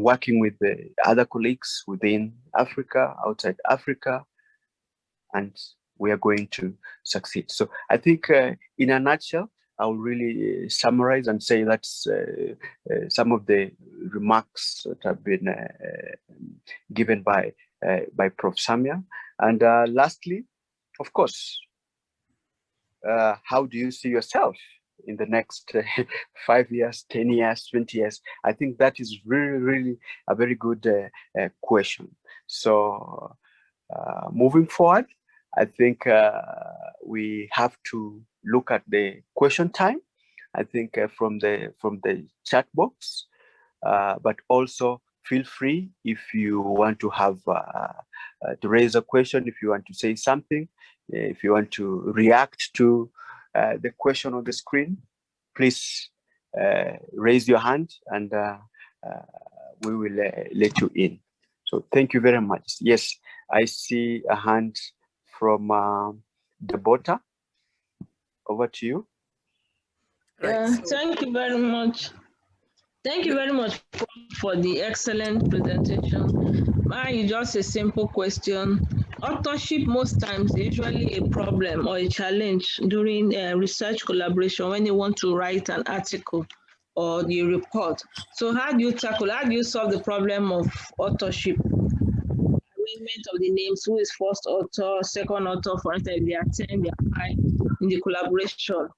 working with the other colleagues within Africa, outside Africa, and we are going to succeed. So I think in a nutshell, I'll really summarize and say that's some of the remarks that have been given by Prof. Samya. And lastly, of course, how do you see yourself in the next 5 years, 10 years, 20 years? I think that is really, really a very good question. So moving forward, I think we have to look at the question time. I think from the chat box, but also feel free if you want to have to raise a question, if you want to say something, if you want to react to the question on the screen, please raise your hand and we will let you in. So thank you very much. Yes, I see a hand from Debota. Over to you. Thank you very much. Thank you very much for the excellent presentation. Mine is just a simple question. Authorship most times is usually a problem or a challenge during research collaboration when you want to write an article or the report. So how do you solve the problem of authorship? Arrangement of the names, who is first author, second author, for instance, if they are 10, they are 5 in the collaboration.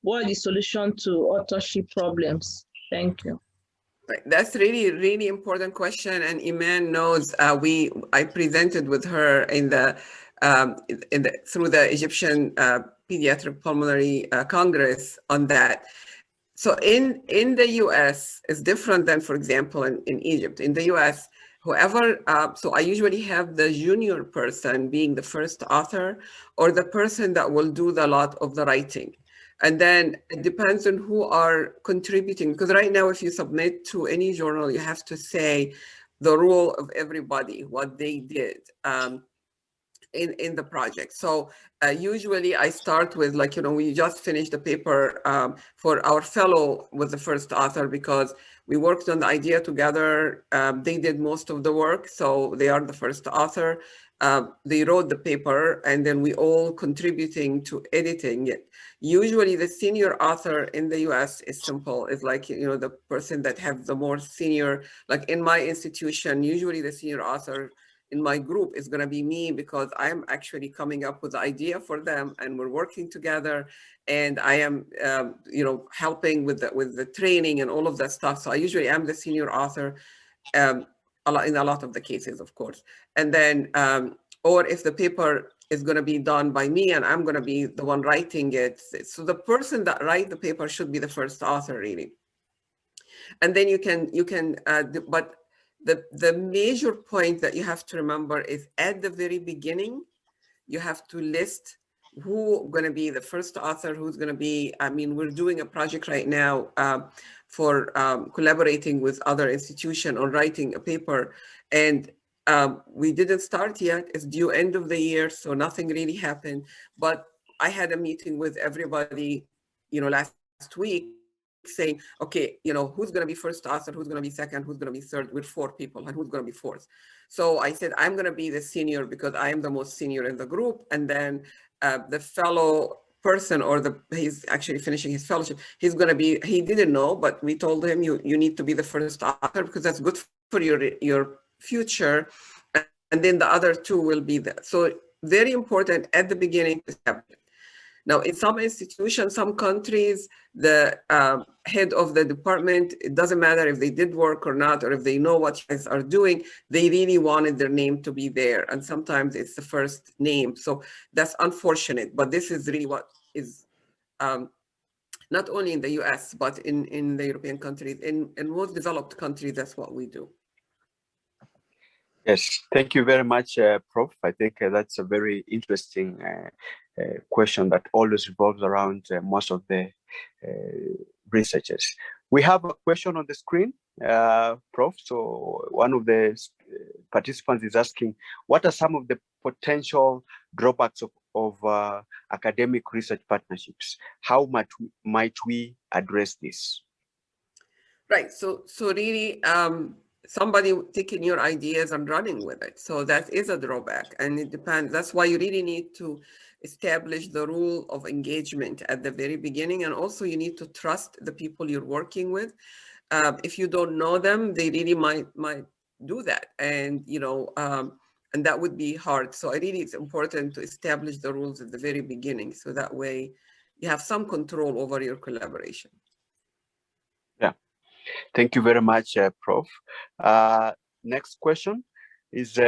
What is the solution to authorship problems? Thank you. That's really, really important question, and Iman knows. I presented with her through the Egyptian Pediatric Pulmonary Congress on that. So in the U.S. is different than, for example, in Egypt. In the U.S., whoever, so I usually have the junior person being the first author, or the person that will do a lot of the writing. And then it depends on who are contributing, because right now, if you submit to any journal, you have to say the role of everybody, what they did in the project. So usually I start with, like, we just finished the paper for our fellow with the first author, because we worked on the idea together. They did most of the work, so they are the first author. they wrote the paper, and then we all contributing to editing it. Usually the senior author in the US is simple. It's like, you know, the person that have the more senior, like in my institution, usually the senior author in my group is going to be me, because I'm actually coming up with the idea for them, and we're working together, and I am, you know, helping with the training and all of that stuff. So I usually am the senior author, in a lot of the cases, of course. And then, or if the paper is going to be done by me and I'm going to be the one writing it, so the person that write the paper should be the first author, really. And then you can, but the major point that you have to remember is at the very beginning, you have to list who going to be the first author, who's going to be, I mean, we're doing a project right now for collaborating with other institutions on writing a paper. And we didn't start yet. It's due end of the year, so nothing really happened. But I had a meeting with everybody, you know, last week, saying, okay, you know, who's going to be first author, who's going to be second, who's going to be third, with 4 people, and who's going to be fourth. So I said, I'm going to be the senior because I am the most senior in the group. And then the fellow person, or he's actually finishing his fellowship, he's going to be, he didn't know, but we told him, you need to be the first author because that's good for your future. And then the other 2 will be there. So very important at the beginning to establish. Now, in some institutions, some countries, the head of the department, it doesn't matter if they did work or not, or if they know what you guys are doing, they really wanted their name to be there. And sometimes it's the first name. So that's unfortunate, but this is really what is not only in the US, but in the European countries, in most developed countries, that's what we do. Yes, thank you very much, Prof. I think that's a very interesting question that always revolves around most of the researchers. We have a question on the screen, Prof. So one of the participants is asking, what are some of the potential drawbacks of academic research partnerships? How might we address this? Right. So really, somebody taking your ideas and running with it. So that is a drawback, and it depends. That's why you really need to establish the rule of engagement at the very beginning. And also you need to trust the people you're working with. If you don't know them, they really might do that. And, you know, and that would be hard. So I really, it's important to establish the rules at the very beginning. So that way you have some control over your collaboration. Yeah. Thank you very much, Prof. Next question is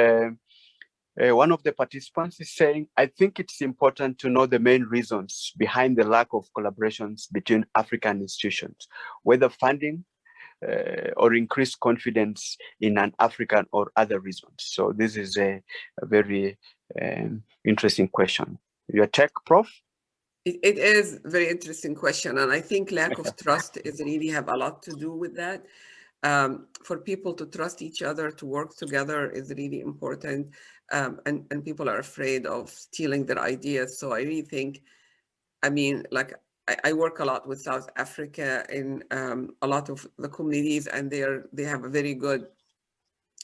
one of the participants is saying, I think it's important to know the main reasons behind the lack of collaborations between African institutions, whether funding or increased confidence in an African or other reasons. So this is a very interesting question. Your take, Prof? It is a very interesting question. And I think lack of trust is really have a lot to do with that. For people to trust each other, to work together is really important. And people are afraid of stealing their ideas. So I really think, I mean, like I work a lot with South Africa in a lot of the communities, and they have a very good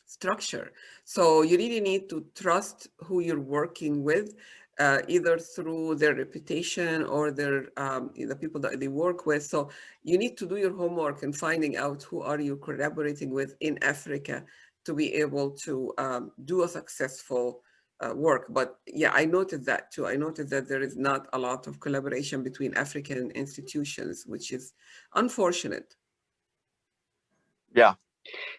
structure. So you really need to trust who you're working with, either through their reputation or their the people that they work with. So you need to do your homework and finding out who are you collaborating with in Africa to be able to do a successful work. But yeah, I noted that too. I noted that there is not a lot of collaboration between African institutions, which is unfortunate. Yeah,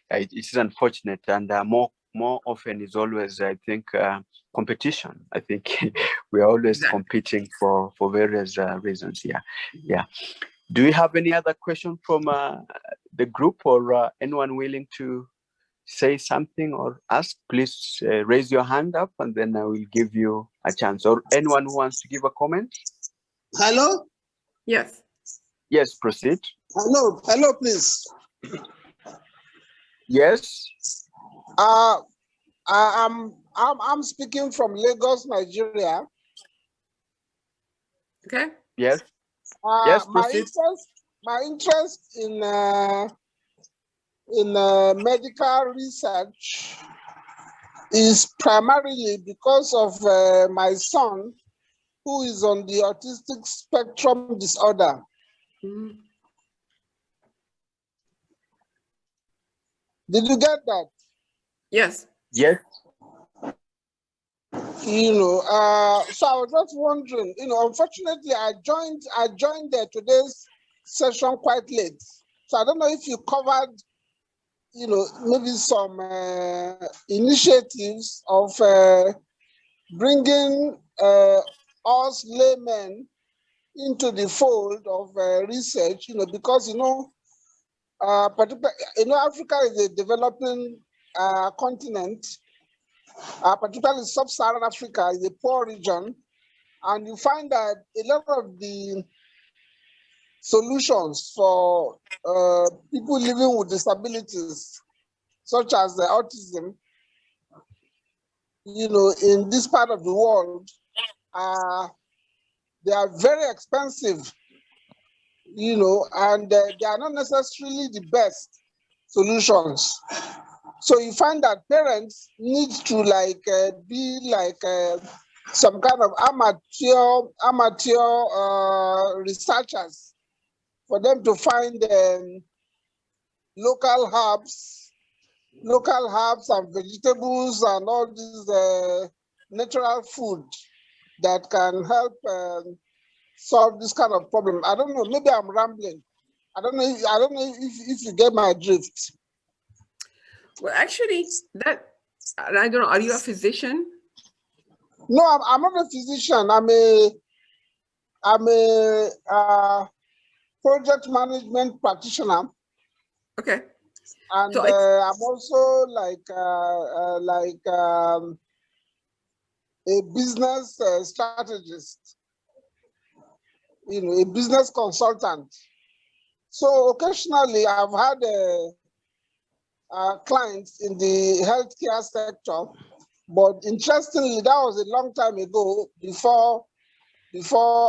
it is unfortunate, and more often is always, I think, competition. I think we are always competing for various reasons. Yeah, yeah. Do you have any other question from the group, or anyone willing to say something or ask? Please raise your hand up, and then I will give you a chance. Or anyone who wants to give a comment? Hello? Yes. Yes, proceed. Hello, please. Yes. I'm speaking from Lagos, Nigeria. Okay. Yes. Yes, proceed. My interest in medical research is primarily because of my son, who is on the autistic spectrum disorder. Mhm. Did you get that? Yes. Yes. You know, so I was just wondering, you know, unfortunately I joined today's session quite late. So I don't know if you covered, you know, maybe some initiatives of bringing us laymen into the fold of research, you know, because, you know, Africa is a developing continent, particularly sub-Saharan Africa is a poor region, and you find that a lot of the solutions for people living with disabilities, such as the autism, you know, in this part of the world, they are very expensive, you know, and they are not necessarily the best solutions. So you find that parents need to be like some kind of amateur researchers for them to find local herbs and vegetables and all these natural food that can help solve this kind of problem. I don't know, maybe I'm rambling. I don't know if you get my drift. Well, actually, that, I don't know, are you a physician? No, I'm not a physician. I'm a project management practitioner. Okay. And So I'm also a business strategist, you know, a business consultant. So occasionally I've had clients in the healthcare sector, but interestingly, that was a long time ago before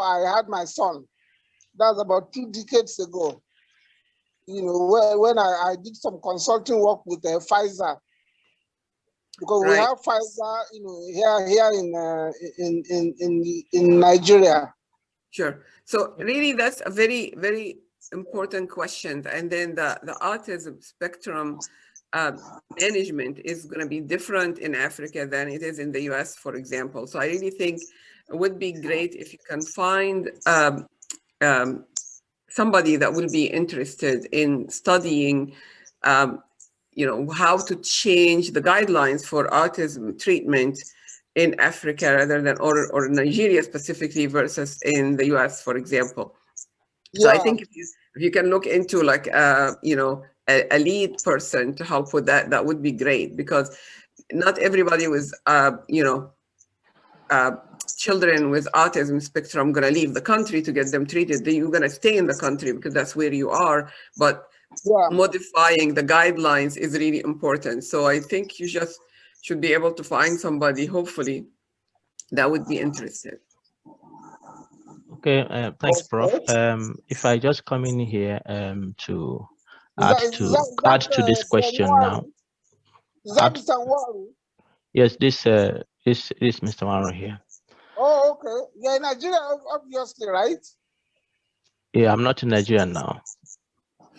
I had my son. That was about 2 decades ago. You know, when I did some consulting work with Pfizer, because we have Pfizer, you know, here in Nigeria. Sure. So really, that's a very, very important question. And then the autism spectrum management is going to be different in Africa than it is in the US, for example. So I really think it would be great if you can find somebody that will be interested in studying, you know, how to change the guidelines for autism treatment in Africa rather than, or Nigeria specifically versus in the US, for example. So I think if you can look into like, you know, a lead person to help with that, that would be great, because not everybody with, you know, children with autism spectrum going to leave the country to get them treated. You're going to stay in the country because that's where you are. But modifying the guidelines is really important. So I think you just should be able to find somebody, hopefully, that would be interested. Okay, thanks, Prof. If I just come in here to add to this question now. Is that Mr. Waru? Yes, this is Mr. Waru here. Oh, okay. You're in Nigeria, obviously, right? Yeah, I'm not in Nigeria now.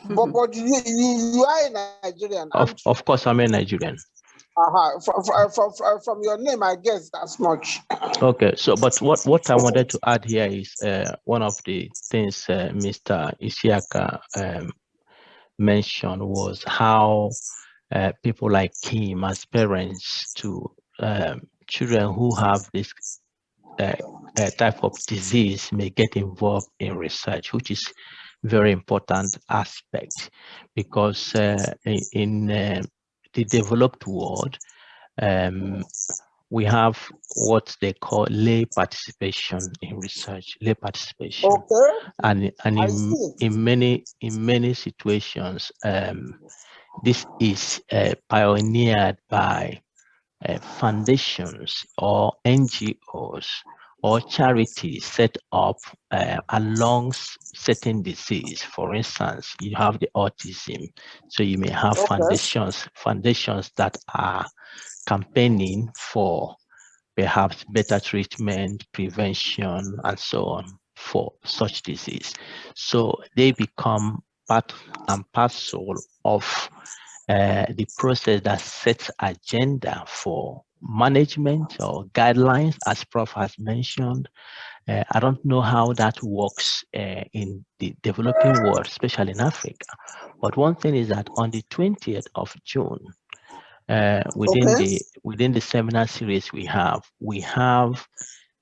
But you are a Nigerian. Of course, I'm a Nigerian. From your name, I guess that's much. Okay, so but what I wanted to add here is one of the things Mr. Isiaka mentioned was how people like him as parents to children who have this type of disease may get involved in research, which is very important aspect, because in the developed world, we have what they call lay participation in research, and in many situations, this is pioneered by foundations or NGOs or charities set up along certain disease. For instance, you have the autism, so you may have foundations that are campaigning for perhaps better treatment, prevention, and so on for such disease. So they become part and parcel of the process that sets agenda for management or guidelines, as Prof has mentioned. I don't know how that works in the developing world, especially in Africa. But one thing is that on the 20th of June, within the seminar series we have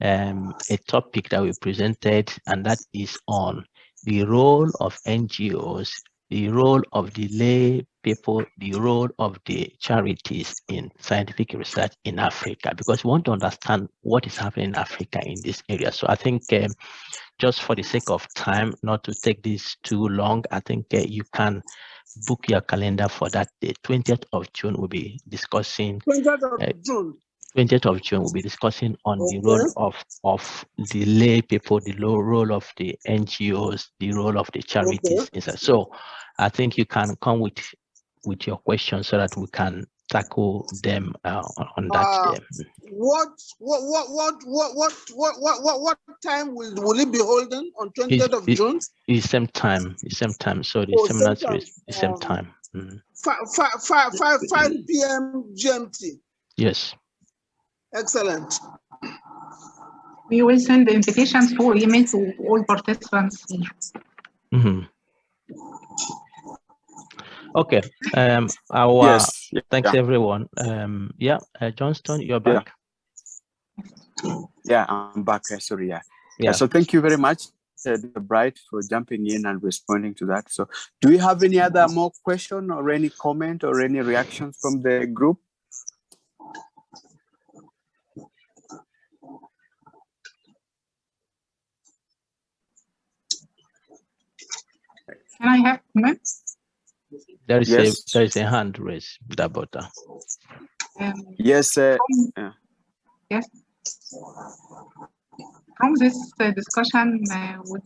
a topic that we presented, and that is on the role of NGOs, the role of the lay people, the role of the charities in scientific research in Africa, because we want to understand what is happening in Africa in this area. So I think just for the sake of time, not to take this too long, I think you can book your calendar for that day. 20th of June, we'll be discussing 20th of June. 20th of June, we'll be discussing on the role of the lay people, the role of the NGOs, the role of the charities. So I think you can come with your questions so that we can tackle them on that day. What time will it be holding on 20th of June? It's same time. So the seminar series is same time. 5 p.m. GMT. Yes. Excellent. We will send the invitations through email to all participants here. Okay. Thanks everyone. Johnston, you're back. Yeah, I'm back. Sorry. So thank you very much, Dr. Bright, for jumping in and responding to that. So do we have any other more question or any comment or any reactions from the group? Can I have comments? There is a hand raised, Dabota. Yes. Yes. From this discussion with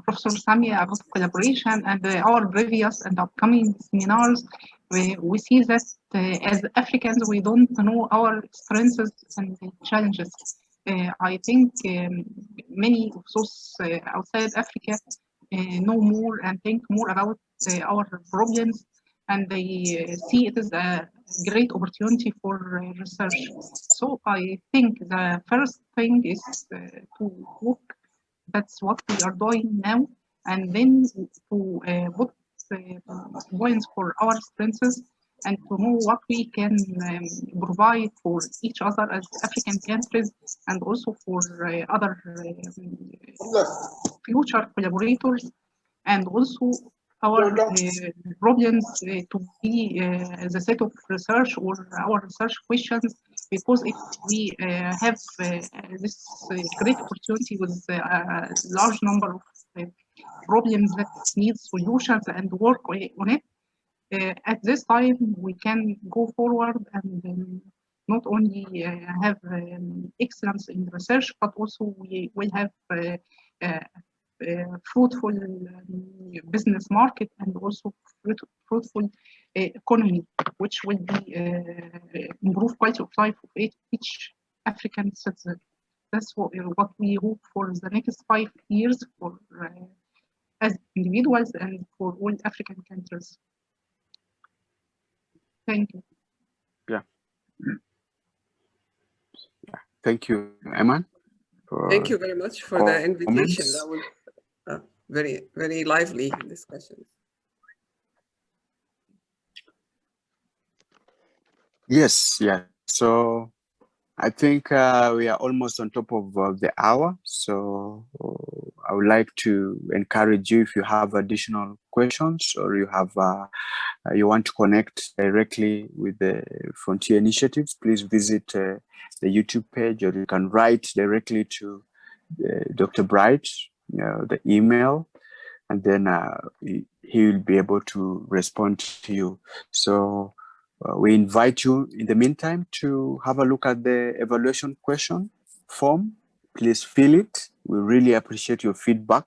Professor Samya about collaboration and our previous and upcoming seminars, we see that as Africans, we don't know our strengths and challenges. I think many of those outside Africa know more and think more about our problems, and they see it as a great opportunity for research. So I think the first thing is to work. That's what we are doing now, and then to put points for our strengths and to know what we can provide for each other as African countries, and also for other future collaborators, and also our problems to be the set of research or our research questions, because if we have this great opportunity with a large number of problems that need solutions and work on it, at this time we can go forward and not only have excellence in research, but also we will have fruitful business market and also fruitful economy, which will be improve quality of life of each African citizen. That's what we hope for the next 5 years for as individuals and for all African countries. Thank you. Thank you, Eman. Thank you very much for the invitation. That was very, very lively discussion. Yes. So I think we are almost on top of the hour. So I would like to encourage you, if you have additional questions or you have you want to connect directly with the Frontier Initiatives, please visit the YouTube page, or you can write directly to Dr. Bright, the email, and then he will be able to respond to you. So we invite you in the meantime to have a look at the evaluation question form. Please fill it. We really appreciate your feedback.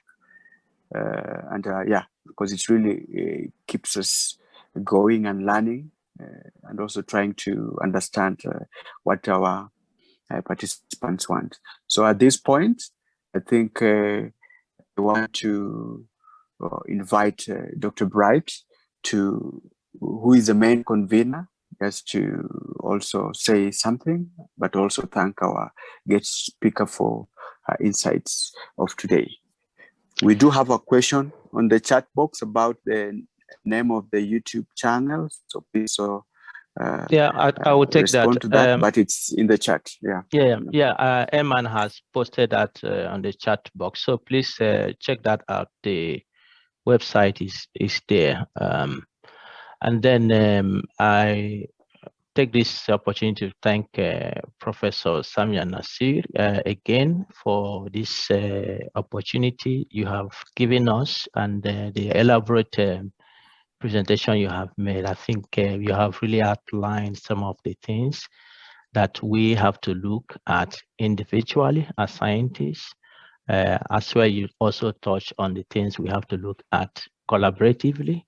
Because it really keeps us going and learning and also trying to understand what our participants want. So at this point, I think I want to invite Dr. Bright, who is the main convener, just to also say something, but also thank our guest speaker for her insights of today. We do have a question on the chat box about the name of the YouTube channel, so please I will take respond that. to that, but it's in the chat. Eman has posted that on the chat box, so please check that out. The website is there, and then I take this opportunity to thank Professor Samya Nasr again for this opportunity you have given us and the elaborate presentation you have made. I think you have really outlined some of the things that we have to look at individually as scientists. As well, you also touch on the things we have to look at collaboratively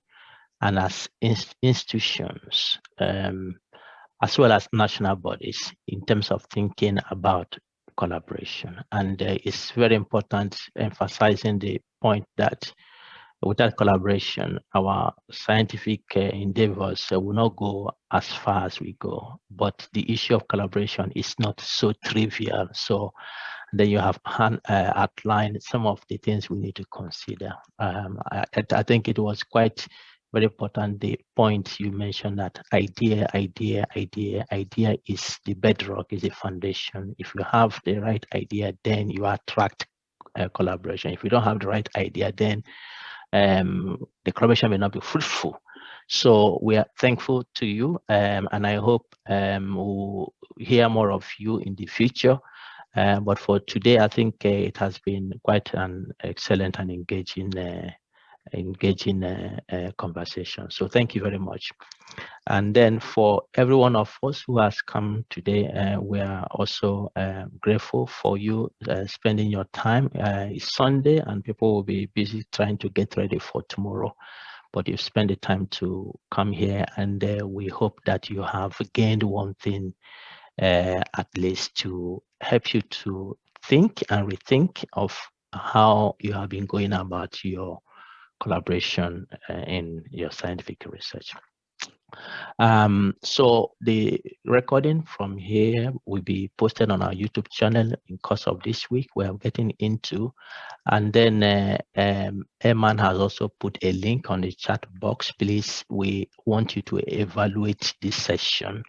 and as institutions, as well as national bodies in terms of thinking about collaboration. And it's very important emphasizing the point that without collaboration, our scientific endeavors will not go as far as we go. But the issue of collaboration is not so trivial. So then you have outlined some of the things we need to consider. I think it was quite very important, the point you mentioned that idea is the bedrock, is the foundation. If you have the right idea, then you attract collaboration. If you don't have the right idea, then the collaboration may not be fruitful. So we are thankful to you, and I hope we'll hear more of you in the future. But for today, I think it has been quite an excellent and engaging conversation. So thank you very much. And then for every one of us who has come today, we are also grateful for you spending your time. It's Sunday and people will be busy trying to get ready for tomorrow. But you've spent the time to come here, and we hope that you have gained one thing at least to help you to think and rethink of how you have been going about your collaboration in your scientific research. So the recording from here will be posted on our YouTube channel in course of this week. We are getting into, and then Eman has also put a link on the chat box. Please, we want you to evaluate this session.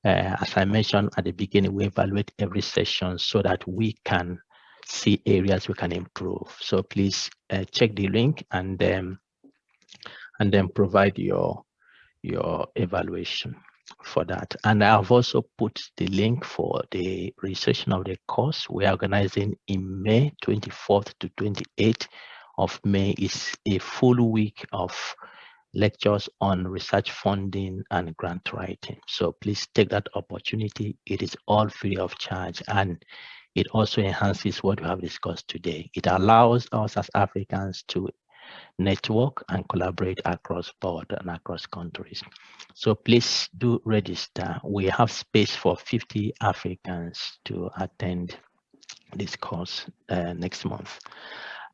As I mentioned at the beginning, we evaluate every session so that we can see areas we can improve. So please check the link and then provide your evaluation for that. And I've also put the link for the registration of the course we're organizing in May 24th to 28th of May. Is a full week of lectures on research funding and grant writing. So please take that opportunity. It is all free of charge, and it also enhances what we have discussed today. It allows us as Africans to network and collaborate across board and across countries. So please do register. We have space for 50 Africans to attend this course next month.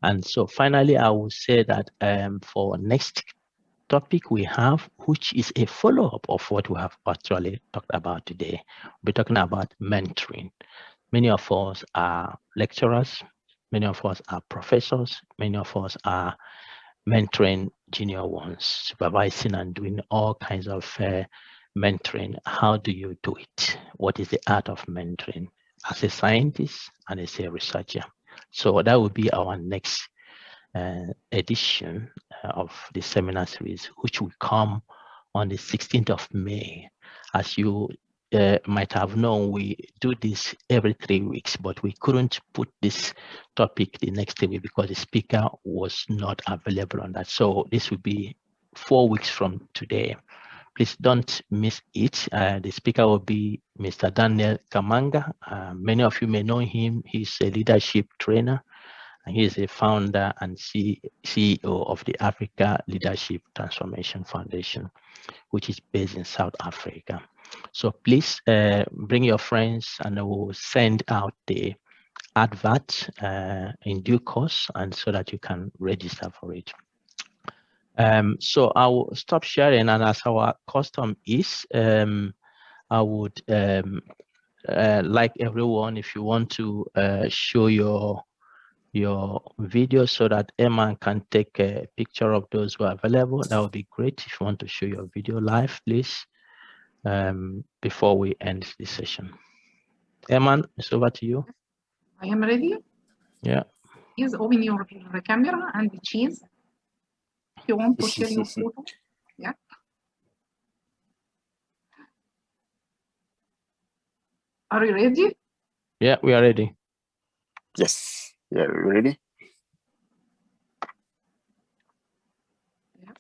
And so finally, I will say that for next topic we have, which is a follow-up of what we have actually talked about today. We're talking about mentoring. Many of us are lecturers, many of us are professors, many of us are mentoring junior ones, supervising and doing all kinds of mentoring. How do you do it? What is the art of mentoring as a scientist and as a researcher? So that will be our next edition of the seminar series, which will come on the 16th of May. As you might have known, we do this every 3 weeks, but we couldn't put this topic the next week because the speaker was not available on that. So this will be 4 weeks from today. Please don't miss it. The speaker will be Mr. Daniel Kamanga. Many of you may know him. He's a leadership trainer And he is the founder and CEO of the Africa Leadership Transformation Foundation, which is based in South Africa. So please bring your friends, and I will send out the advert in due course, and so that you can register for it. So I will stop sharing, and as our custom is, I would like everyone, if you want to show your video so that Emma can take a picture of those who are available, that would be great. If you want to show your video live, please, before we end this session. Emma, it's over to you. I am ready. Yeah. Please open your camera and choose if you want to share your photo. Yeah. Are you ready? Yeah, we are ready. Yes. Yeah, we're ready. Yes.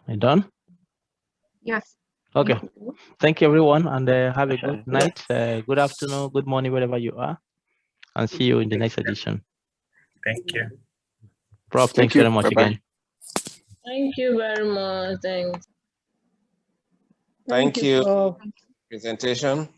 You done? Yes. Okay. Thank you, everyone, and have a good Yeah. night, good afternoon, good morning, wherever you are, and see you in the next edition. Thank you. Prof, Thank thanks you. very much Bye-bye. again. Thank you very much. Thanks. Thank you. Prof. Presentation.